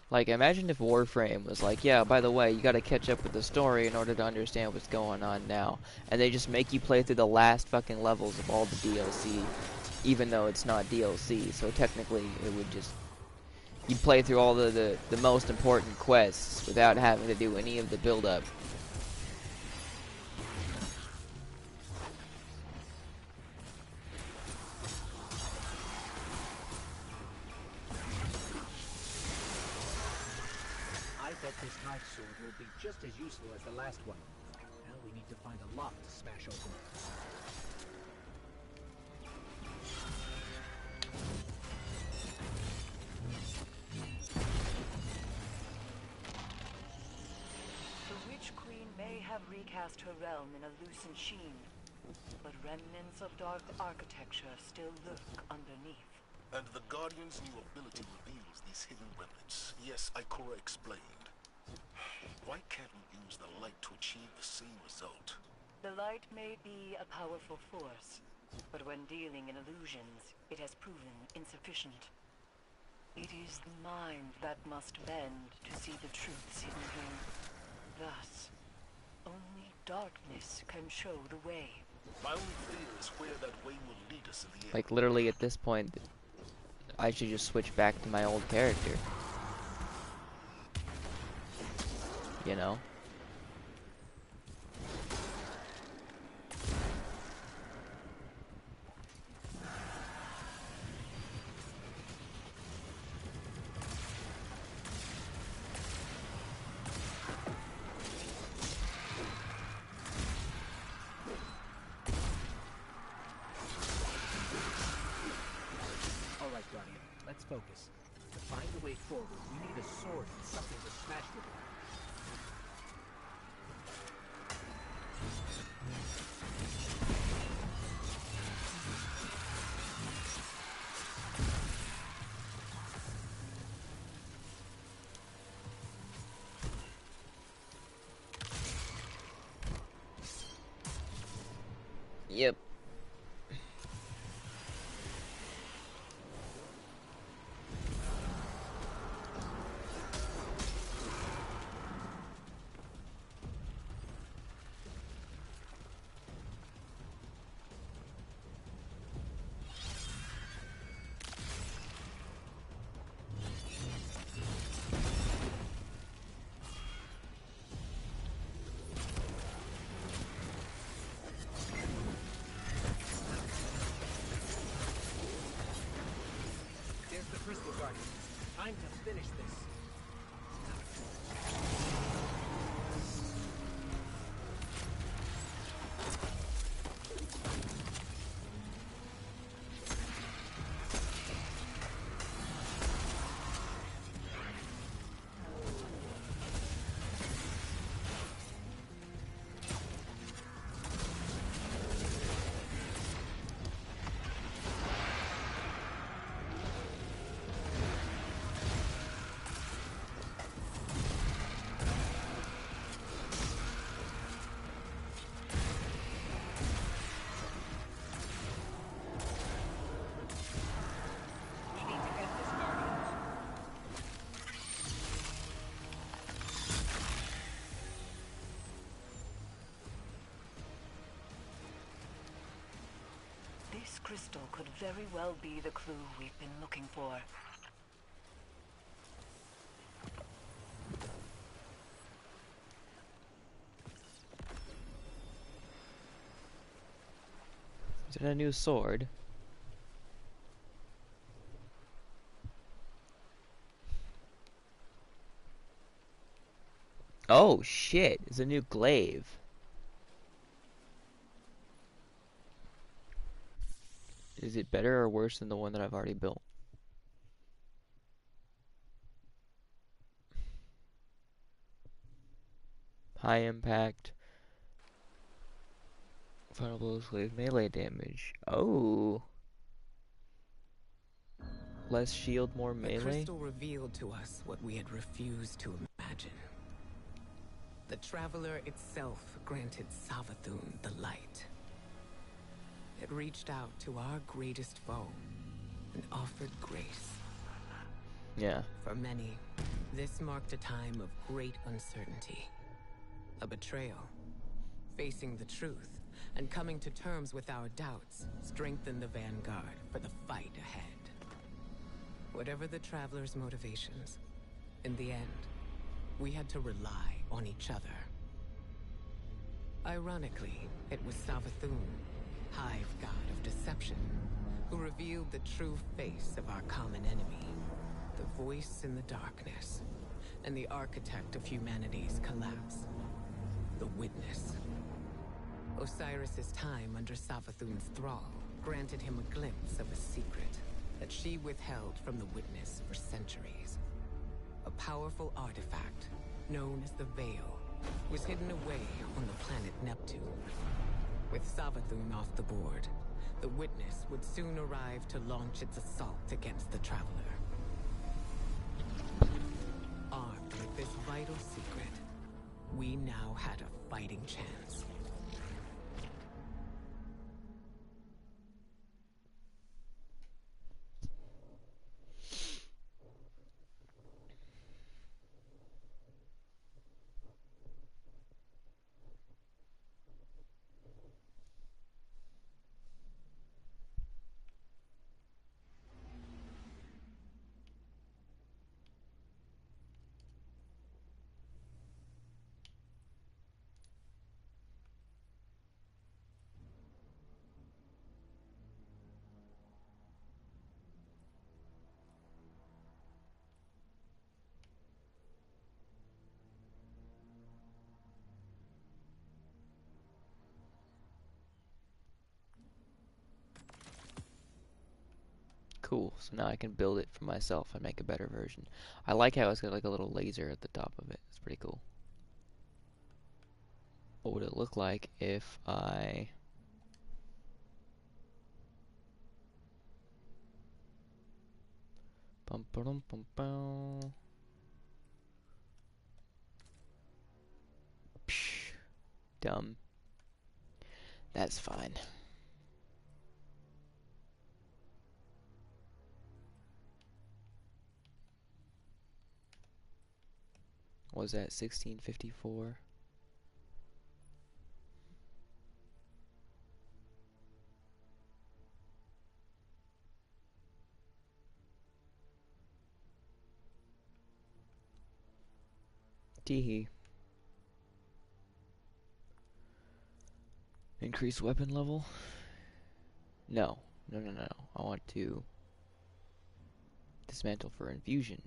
Like, imagine if Warframe was like, yeah, by the way, you gotta catch up with the story in order to understand what's going on now. And they just make you play through the last fucking levels of all the DLC, even though it's not DLC. So technically, it would just... You'd play through all the most important quests without having to do any of the build-up. This knife sword will be just as useful as the last one. Now we need to find a lock to smash open. The Witch Queen may have recast her realm in a lucent sheen, but remnants of dark architecture still lurk underneath. And the Guardian's new ability reveals these hidden remnants. Yes, Ikora explained. Why can't we use the light to achieve the same result? The light may be a powerful force, but when dealing in illusions, it has proven insufficient. It is the mind that must bend to see the truths hidden here. Thus, only darkness can show the way. My only fear is where that way will lead us in the end. Like, literally at this point, I should just switch back to my old character. You know? All right, Guardian, let's focus. To find a way forward, we need a sword and something to smash with it. Yep. Crystal Guardian. Time to finish this. crystal could very well be the clue we've been looking for. Is it a new sword? Oh shit, it's a new glaive. Is it better or worse than the one that I've already built? High impact. Final blows glaive melee damage. Oh. Less shield, more The melee? crystal revealed to us what we had refused to imagine. The Traveler itself granted Savathun the light. It reached out to our greatest foe and offered grace. Yeah. For many, this marked a time of great uncertainty. A betrayal. Facing the truth and coming to terms with our doubts strengthened the vanguard for the fight ahead. Whatever the Traveler's motivations, in the end, we had to rely on each other. Ironically, it was Savathun, hive god of deception, who revealed the true face of our common enemy, the voice in the darkness, and the architect of humanity's collapse, the Witness. Osiris's time under Savathun's thrall granted him a glimpse of a secret that she withheld from the Witness for centuries. A powerful artifact, known as the Veil, was hidden away on the planet Neptune. With Savathun off the board, the Witness would soon arrive to launch its assault against the Traveler. Armed with this vital secret, we now had a fighting chance. Cool, so now I can build it for myself and make a better version. I like how it's got like a little laser at the top of it. It's pretty cool. What would it look like if I... Bum, ba-dum, bum, bum. Psh, dumb. That's fine. What was that, 1654? Teehee. Increase weapon level? No. No, no, no. I want to dismantle for infusion.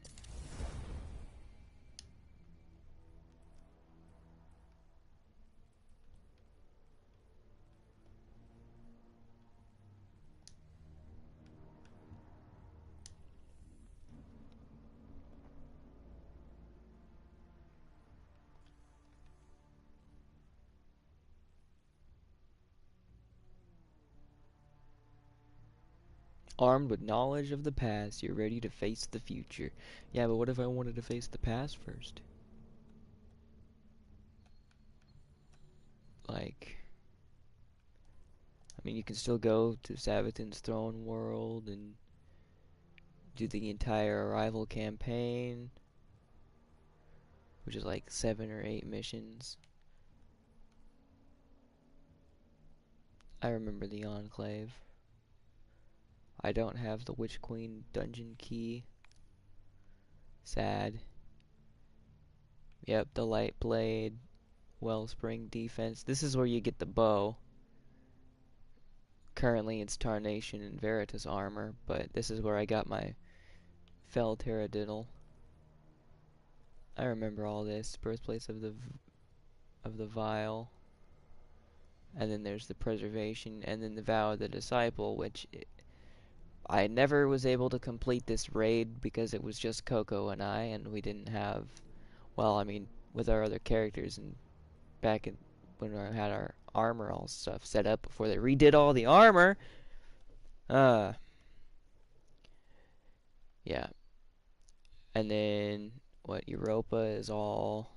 Armed with knowledge of the past, you're ready to face the future. Yeah, but what if I wanted to face the past first? Like... I mean, you can still go to Savathun's throne world and do the entire Arrival campaign, which is like 7 or 8 missions. I remember the Enclave. I don't have the Witch Queen dungeon key. Sad. Yep, the light blade, wellspring defense. This is where you get the bow. Currently it's Tarnation and Veritas armor, but this is where I got my Fell Terradiddle. I remember all this. Birthplace of the Vile. And then there's the Preservation, and then the Vow of the Disciple, which I never was able to complete this raid because it was just Coco and I, and we didn't have, well, I mean, with our other characters, and back in when I had our armor all stuff set up before they redid all the armor. Yeah. And then what, Europa is all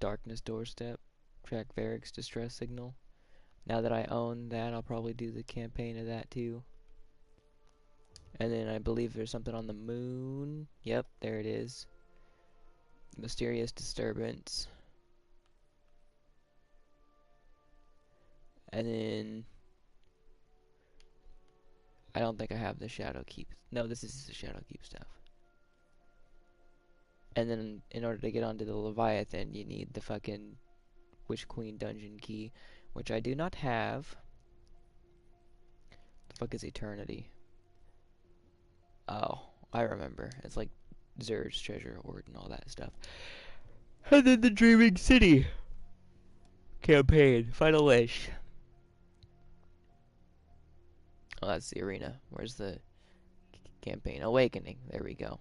Darkness Doorstep, track Varric's distress signal. Now that I own that, I'll probably do the campaign of that too. And then I believe there's something on the moon. Yep, there it is. Mysterious Disturbance. And then I don't think I have the Shadow Keep. No, this is the Shadow Keep stuff. And then in order to get onto the Leviathan, you need the fucking Witch Queen dungeon key, which I do not have. The fuck is Eternity? Oh, I remember. It's like Zer's Treasure Hoard and all that stuff. And then the Dreaming City campaign, Final Wish. Oh, that's the arena. Where's the campaign? Awakening. There we go.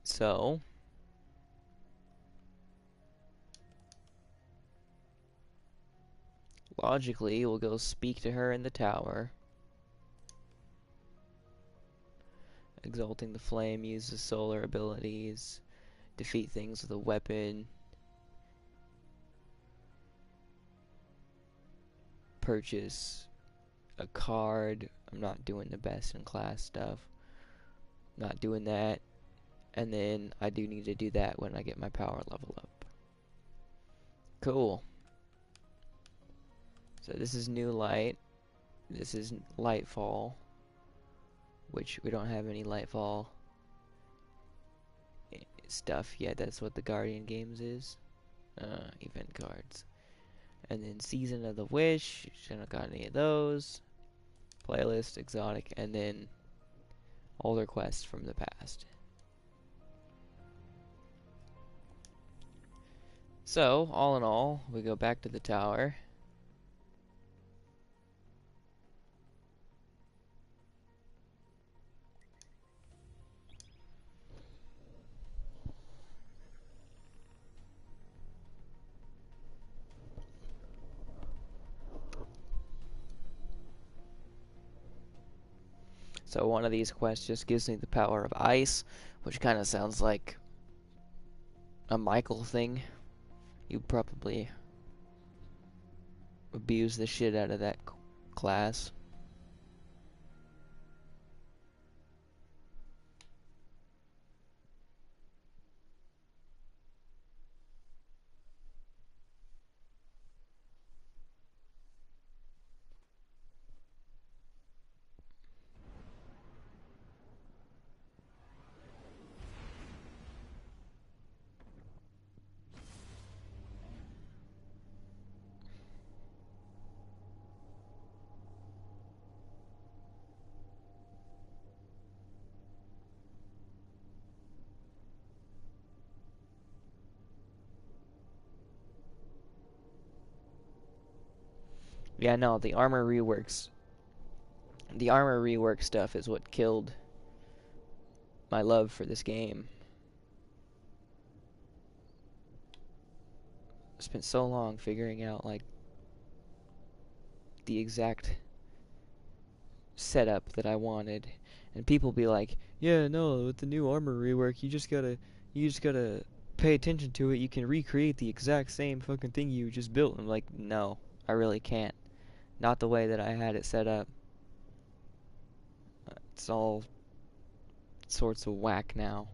So, logically, we'll go speak to her in the tower. Exalting the Flame, use the solar abilities, defeat things with a weapon, purchase a card. I'm not doing the best in class stuff. Not doing that. And then I do need to do that when I get my power level up. Cool. So this is New Light. This is Lightfall, which we don't have any Lightfall stuff yet. That's what the Guardian Games is. Event cards. And then Season of the Wish. I don't got any of those. Playlist, Exotic, and then older quests from the past. So, all in all, we go back to the tower. So one of these quests just gives me the power of ice, which kind of sounds like a Michael thing. You probably abuse the shit out of that class. Yeah, no, the armor reworks. The armor rework stuff is what killed my love for this game. I spent so long figuring out, like, the exact setup that I wanted. And people be like, yeah, no, with the new armor rework, you just gotta pay attention to it. You can recreate the exact same fucking thing you just built. I'm like, no, I really can't. Not the way that I had it set up. It's all sorts of whack now.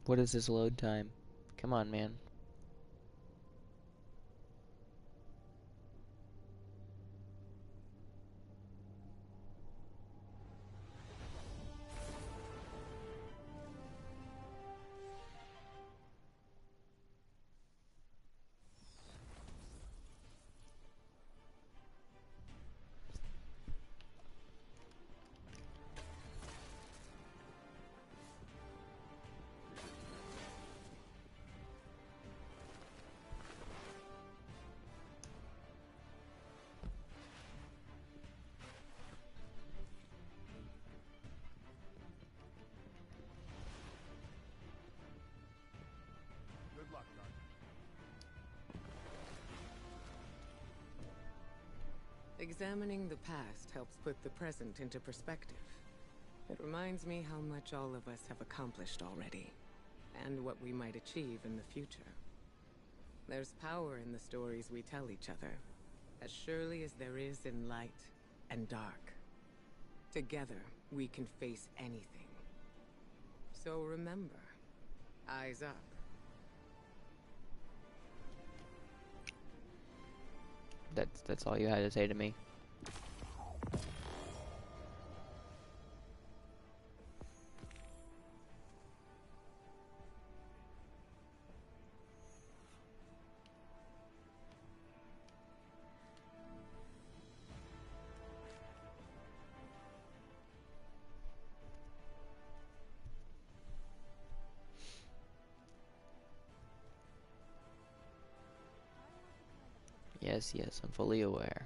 What is this load time? Come on, man. Good luck, Guardian. Examining the past helps put the present into perspective. It reminds me how much all of us have accomplished already, and what we might achieve in the future. There's power in the stories we tell each other, as surely as there is in light and dark. Together, we can face anything. So remember, eyes up. That's all you had to say to me. Yes, yes, I'm fully aware.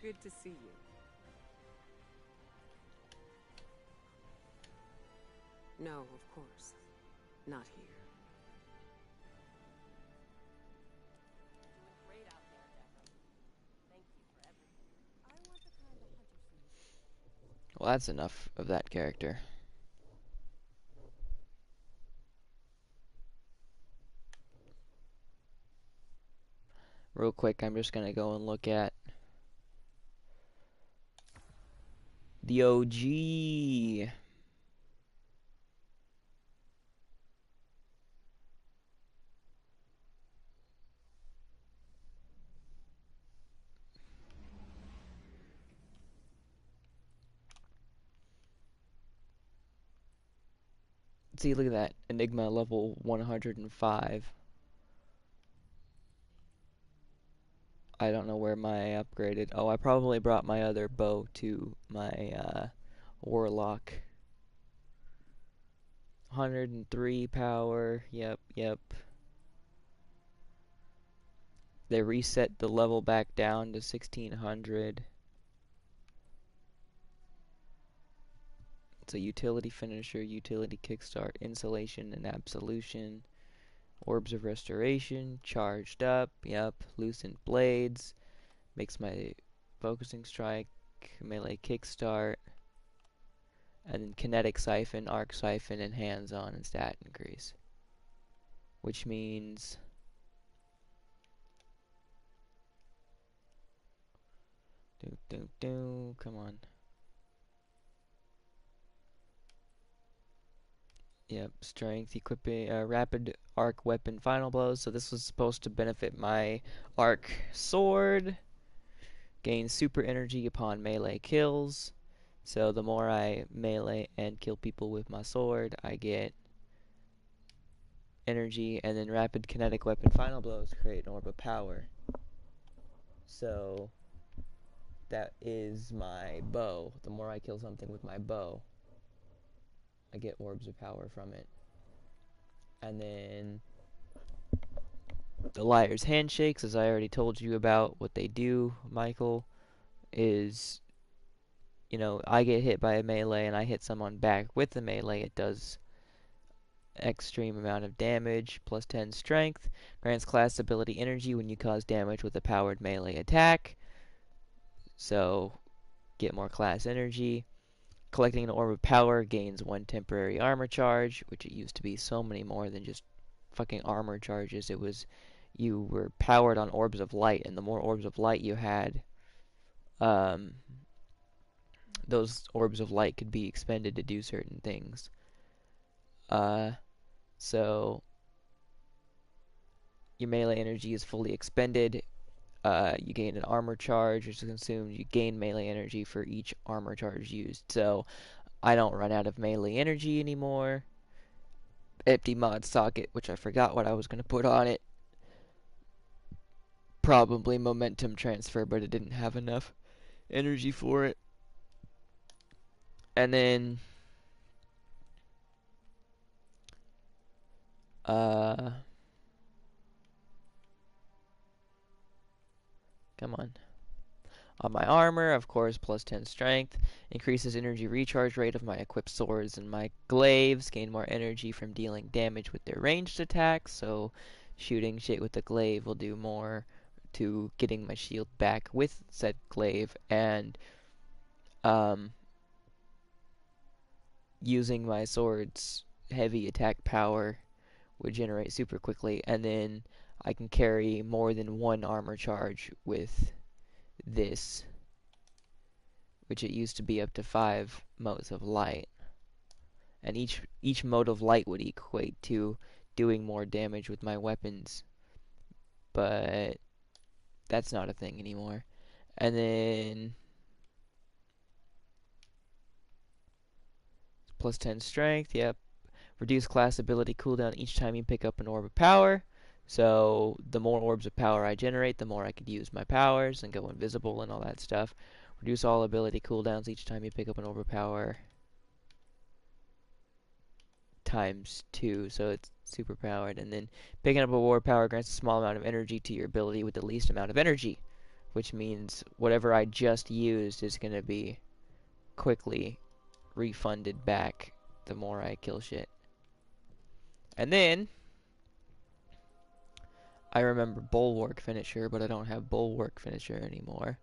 Good to see you. No, of course. Not here. Well, that's enough of that character. Real quick, I'm just gonna go and look at the OG. See, look at that. Enigma level 105. I don't know where my upgraded... Oh, I probably brought my other bow to my Warlock. 103 power. Yep, yep. They reset the level back down to 1600. It's a utility finisher, utility kickstart, insulation and absolution, orbs of restoration, charged up, yep, loosened blades, makes my focusing strike, melee kickstart, and then kinetic siphon, arc siphon, and hands-on and stat increase. Which means come on. Yep, strength, equipping, rapid arc weapon, final blows. So this was supposed to benefit my arc sword. Gain super energy upon melee kills. So the more I melee and kill people with my sword, I get energy. And then rapid kinetic weapon, final blows create an orb of power. So that is my bow. The more I kill something with my bow, I get orbs of power from it. And then the Liar's Handshakes, as I already told you about what they do, Michael, is, you know, I get hit by a melee and I hit someone back with the melee. It does extreme amount of damage, plus 10 strength, grants class ability energy when you cause damage with a powered melee attack. So, get more class energy. Collecting an orb of power gains 1 temporary armor charge, which it used to be so many more than just fucking armor charges. It was you were powered on orbs of light, and the more orbs of light you had, those orbs of light could be expended to do certain things. So your melee energy is fully expended. You gain an armor charge, which is consumed. You gain melee energy for each armor charge used. So I don't run out of melee energy anymore. Empty mod socket, which I forgot what I was going to put on it. Probably momentum transfer, but it didn't have enough energy for it. And then come on. On my armor, of course, plus 10 strength. Increases energy recharge rate of my equipped swords and my glaives. Gain more energy from dealing damage with their ranged attacks. So shooting shit with the glaive will do more to getting my shield back with said glaive. And using my sword's heavy attack power would generate super quickly. And then I can carry more than one armor charge with this, which it used to be up to 5 modes of light, and each mode of light would equate to doing more damage with my weapons, but that's not a thing anymore. And then plus 10 strength, yep. Reduce class ability cooldown each time you pick up an orb of power. So the more orbs of power I generate, the more I could use my powers and go invisible and all that stuff. Reduce all ability cooldowns each time you pick up an orb of power times 2, so it's super powered. And then picking up a war power grants a small amount of energy to your ability with the least amount of energy, which means whatever I just used is going to be quickly refunded back the more I kill shit. And then I remember Bulwark finisher, but I don't have Bulwark finisher anymore.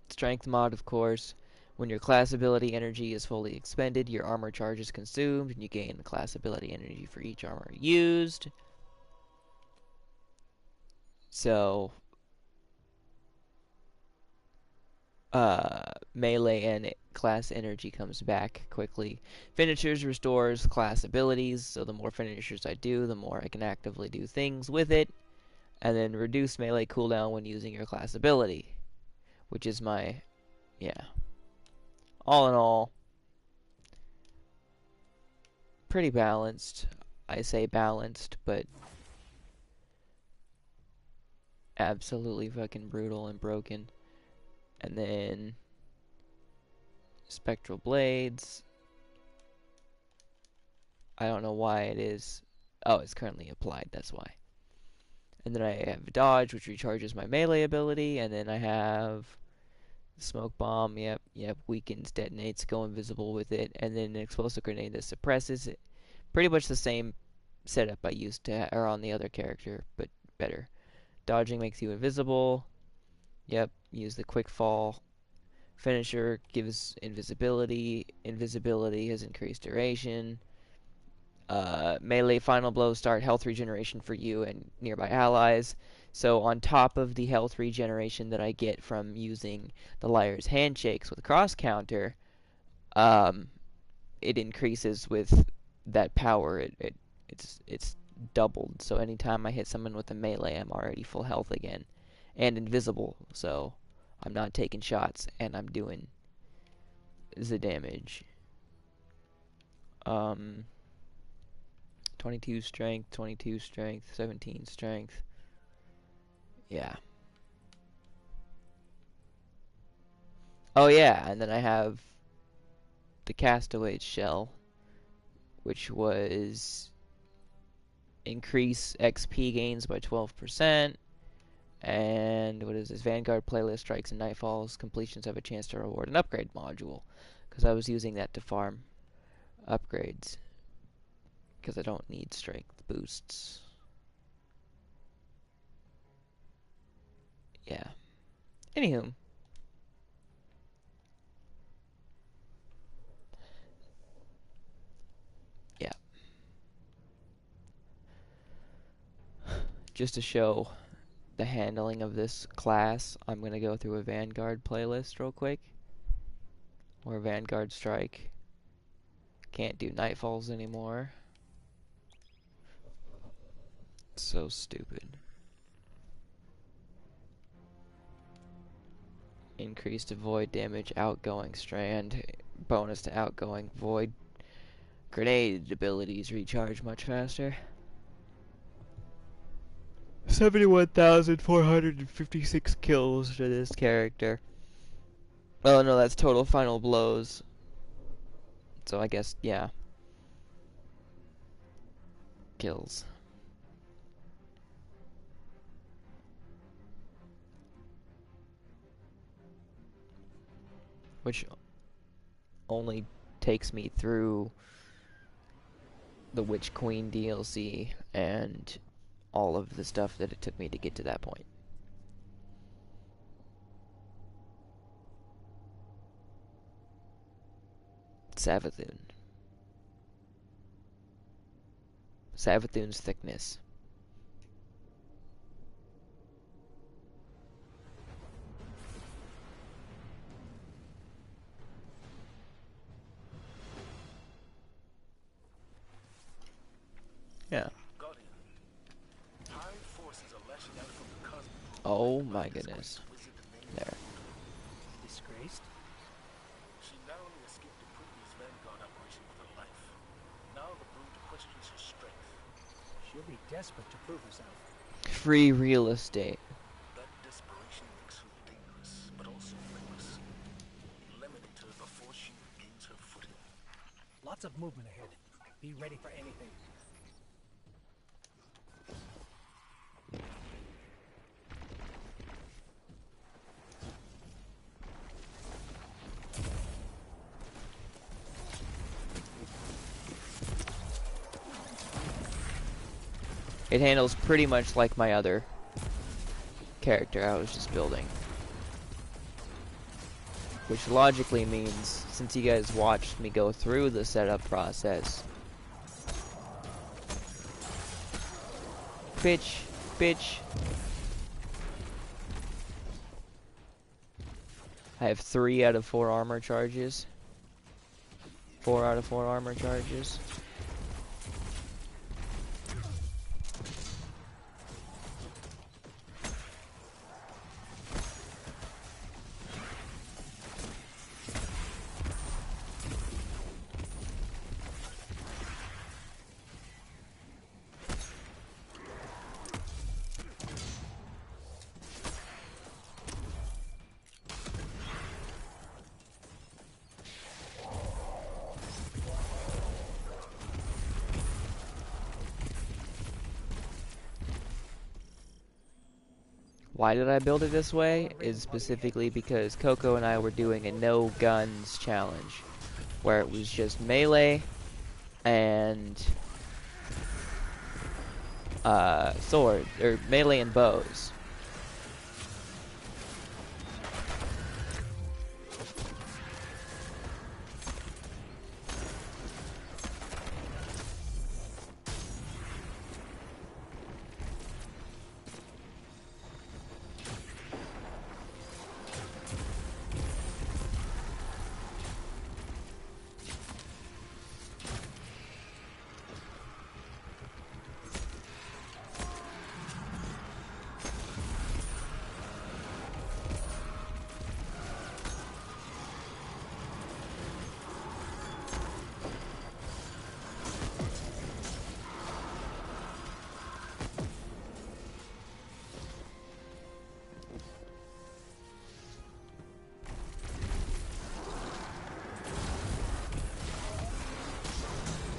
Strength mod, of course. When your class ability energy is fully expended, your armor charge is consumed, and you gain class ability energy for each armor used. So, melee and class energy comes back quickly. Finishers restores class abilities, so the more finishers I do, the more I can actively do things with it. And then reduce melee cooldown when using your class ability, which is my, yeah. All in all, pretty balanced. I say balanced, but absolutely fucking brutal and broken. And then spectral blades. I don't know why it is. Oh, it's currently applied, that's why. And then I have dodge, which recharges my melee ability. And then I have smoke bomb. Yep, weakens, detonates, go invisible with it. And then an explosive grenade that suppresses it. Pretty much the same setup I used to or on the other character, but better. Dodging makes you invisible. Yep, use the quick fall. Finisher gives invisibility. Invisibility has increased duration. Melee final blows start health regeneration for you and nearby allies. So on top of the health regeneration that I get from using the Liar's Handshakes with cross counter, it increases with that power. It's doubled. So anytime I hit someone with a melee, I'm already full health again, and invisible. So I'm not taking shots, and I'm doing the damage. 22 strength, 22 strength, 17 strength. Yeah. Oh yeah, and then I have the Castaway Shell, which was increase XP gains by 12%. And what is this? Vanguard playlist strikes and nightfalls. Completions have a chance to reward an upgrade module, because I was using that to farm upgrades, because I don't need strength boosts. Yeah. Anywho. just to show the handling of this class, I'm gonna go through a Vanguard playlist real quick. Or Vanguard Strike. Can't do Nightfalls anymore. So stupid. Increased void damage, outgoing strand, bonus to outgoing void. Grenade abilities recharge much faster. 71,456 kills to this character. Oh no, that's total final blows. So I guess, yeah. Kills. Which only takes me through the Witch Queen DLC and all of the stuff that it took me to get to that point. Savathun. Savathun's thickness. Yeah. Oh my goodness. There. Disgraced? She not only escaped the previous Vanguard operation with her life, now the brood questions her strength. She'll be desperate to prove herself. Free real estate. That desperation makes her dangerous, but also reckless. Eliminate her before she regains her footing. Lots of movement ahead. Be ready for anything. It handles pretty much like my other character I was just building. Which logically means, since you guys watched me go through the setup process. Bitch, bitch. I have 3 out of 4 armor charges. 4 out of 4 armor charges. Why did I build it this way? Is specifically because Coco and I were doing a no guns challenge, where it was just melee and sword, or melee and bows.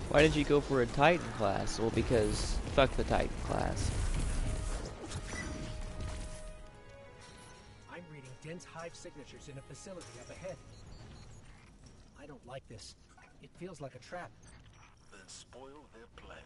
Why did you go for a Titan class? Well, because fuck the Titan class. I'm reading dense hive signatures in a facility up ahead. I don't like this. It feels like a trap. Then spoil their plans.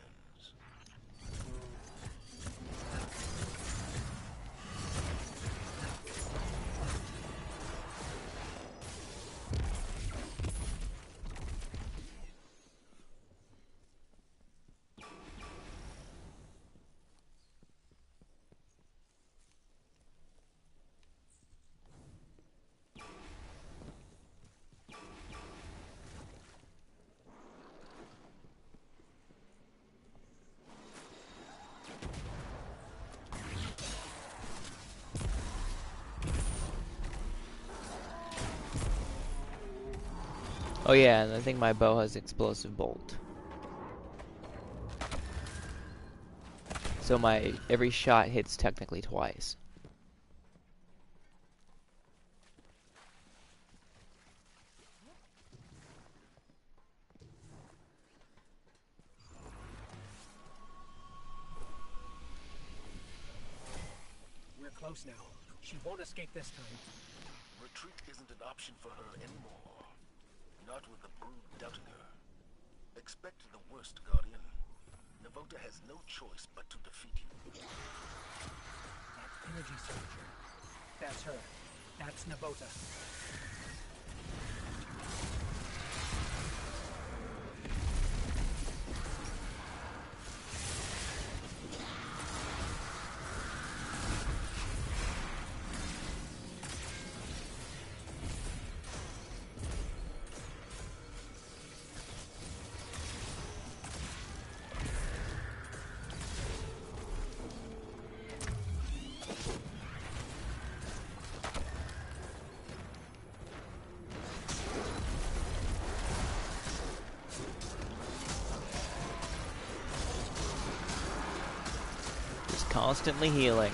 Oh yeah, and I think my bow has explosive bolt. So my every shot hits technically twice. We're close now. She won't escape this time. Retreat isn't an option for her anymore. Not with the brood doubting her. Expect the worst, Guardian. Navota has no choice but to defeat you. That energy signature. That's her. That's Navota. Constantly healing.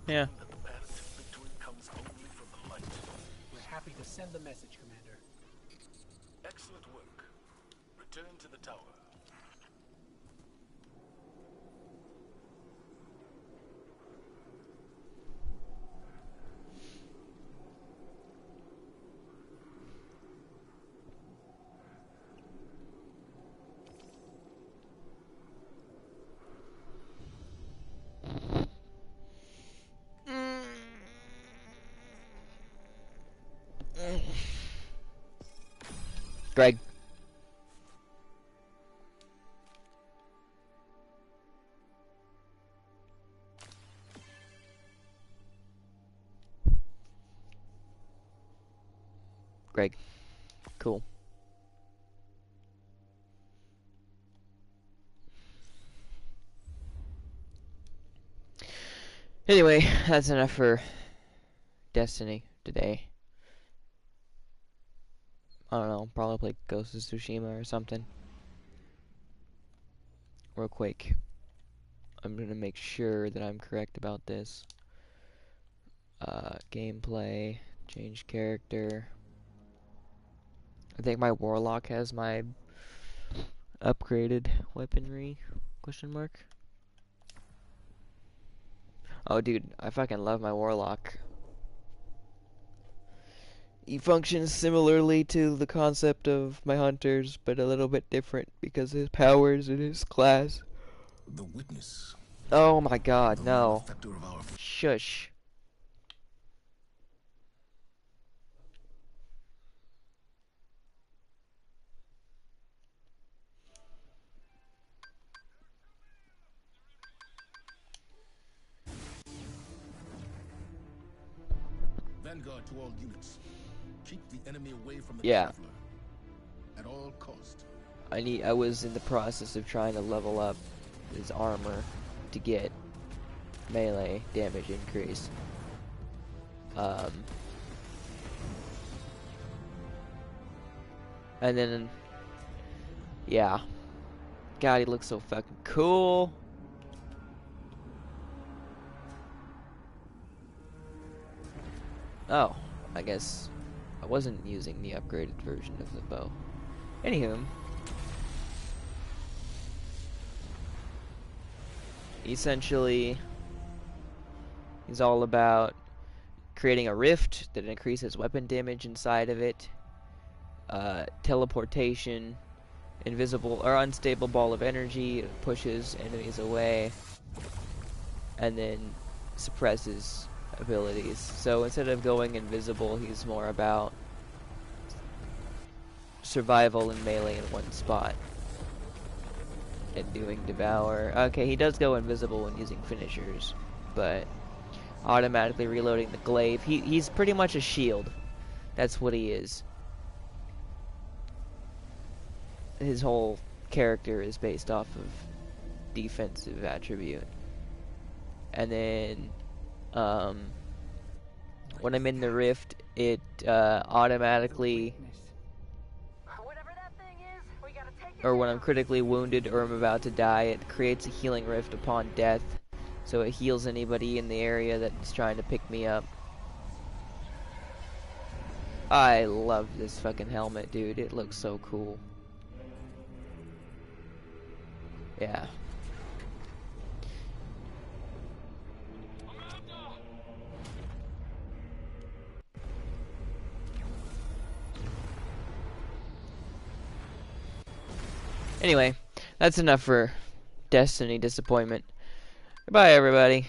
Yeah. That the path to victory comes only from the light. We're happy to send the message, Commander. Excellent work. Return to the tower. Greg. Greg. Cool. Anyway, that's enough for Destiny today. I don't know, probably play Ghost of Tsushima or something. Real quick. I'm gonna make sure that I'm correct about this. Gameplay, change character. I think my Warlock has my upgraded weaponry, question mark. Oh dude, I fucking love my Warlock. He functions similarly to the concept of my Hunters, but a little bit different because of his powers and his class. The witness. Oh my god, no. Shush. Vanguard to all units. Keep the enemy away from the Yeah. traveler. At all cost. I was in the process of trying to level up his armor to get melee damage increase. And then, yeah. God, he looks so fucking cool. Oh, I guess I wasn't using the upgraded version of the bow. Anywho, essentially, he's all about creating a rift that increases weapon damage inside of it, teleportation, invisible or unstable ball of energy, it pushes enemies away, and then suppresses abilities. So instead of going invisible, he's more about survival and melee in one spot. And doing devour. Okay, he does go invisible when using finishers, but automatically reloading the glaive. He's pretty much a shield. That's what he is. His whole character is based off of defensive attribute. And then when I'm in the rift, it automatically, or when I'm critically wounded or I'm about to die, it creates a healing rift upon death, so it heals anybody in the area that's trying to pick me up. I love this fucking helmet, dude. It looks so cool. Yeah. Anyway, that's enough for Destiny disappointment. Goodbye, everybody.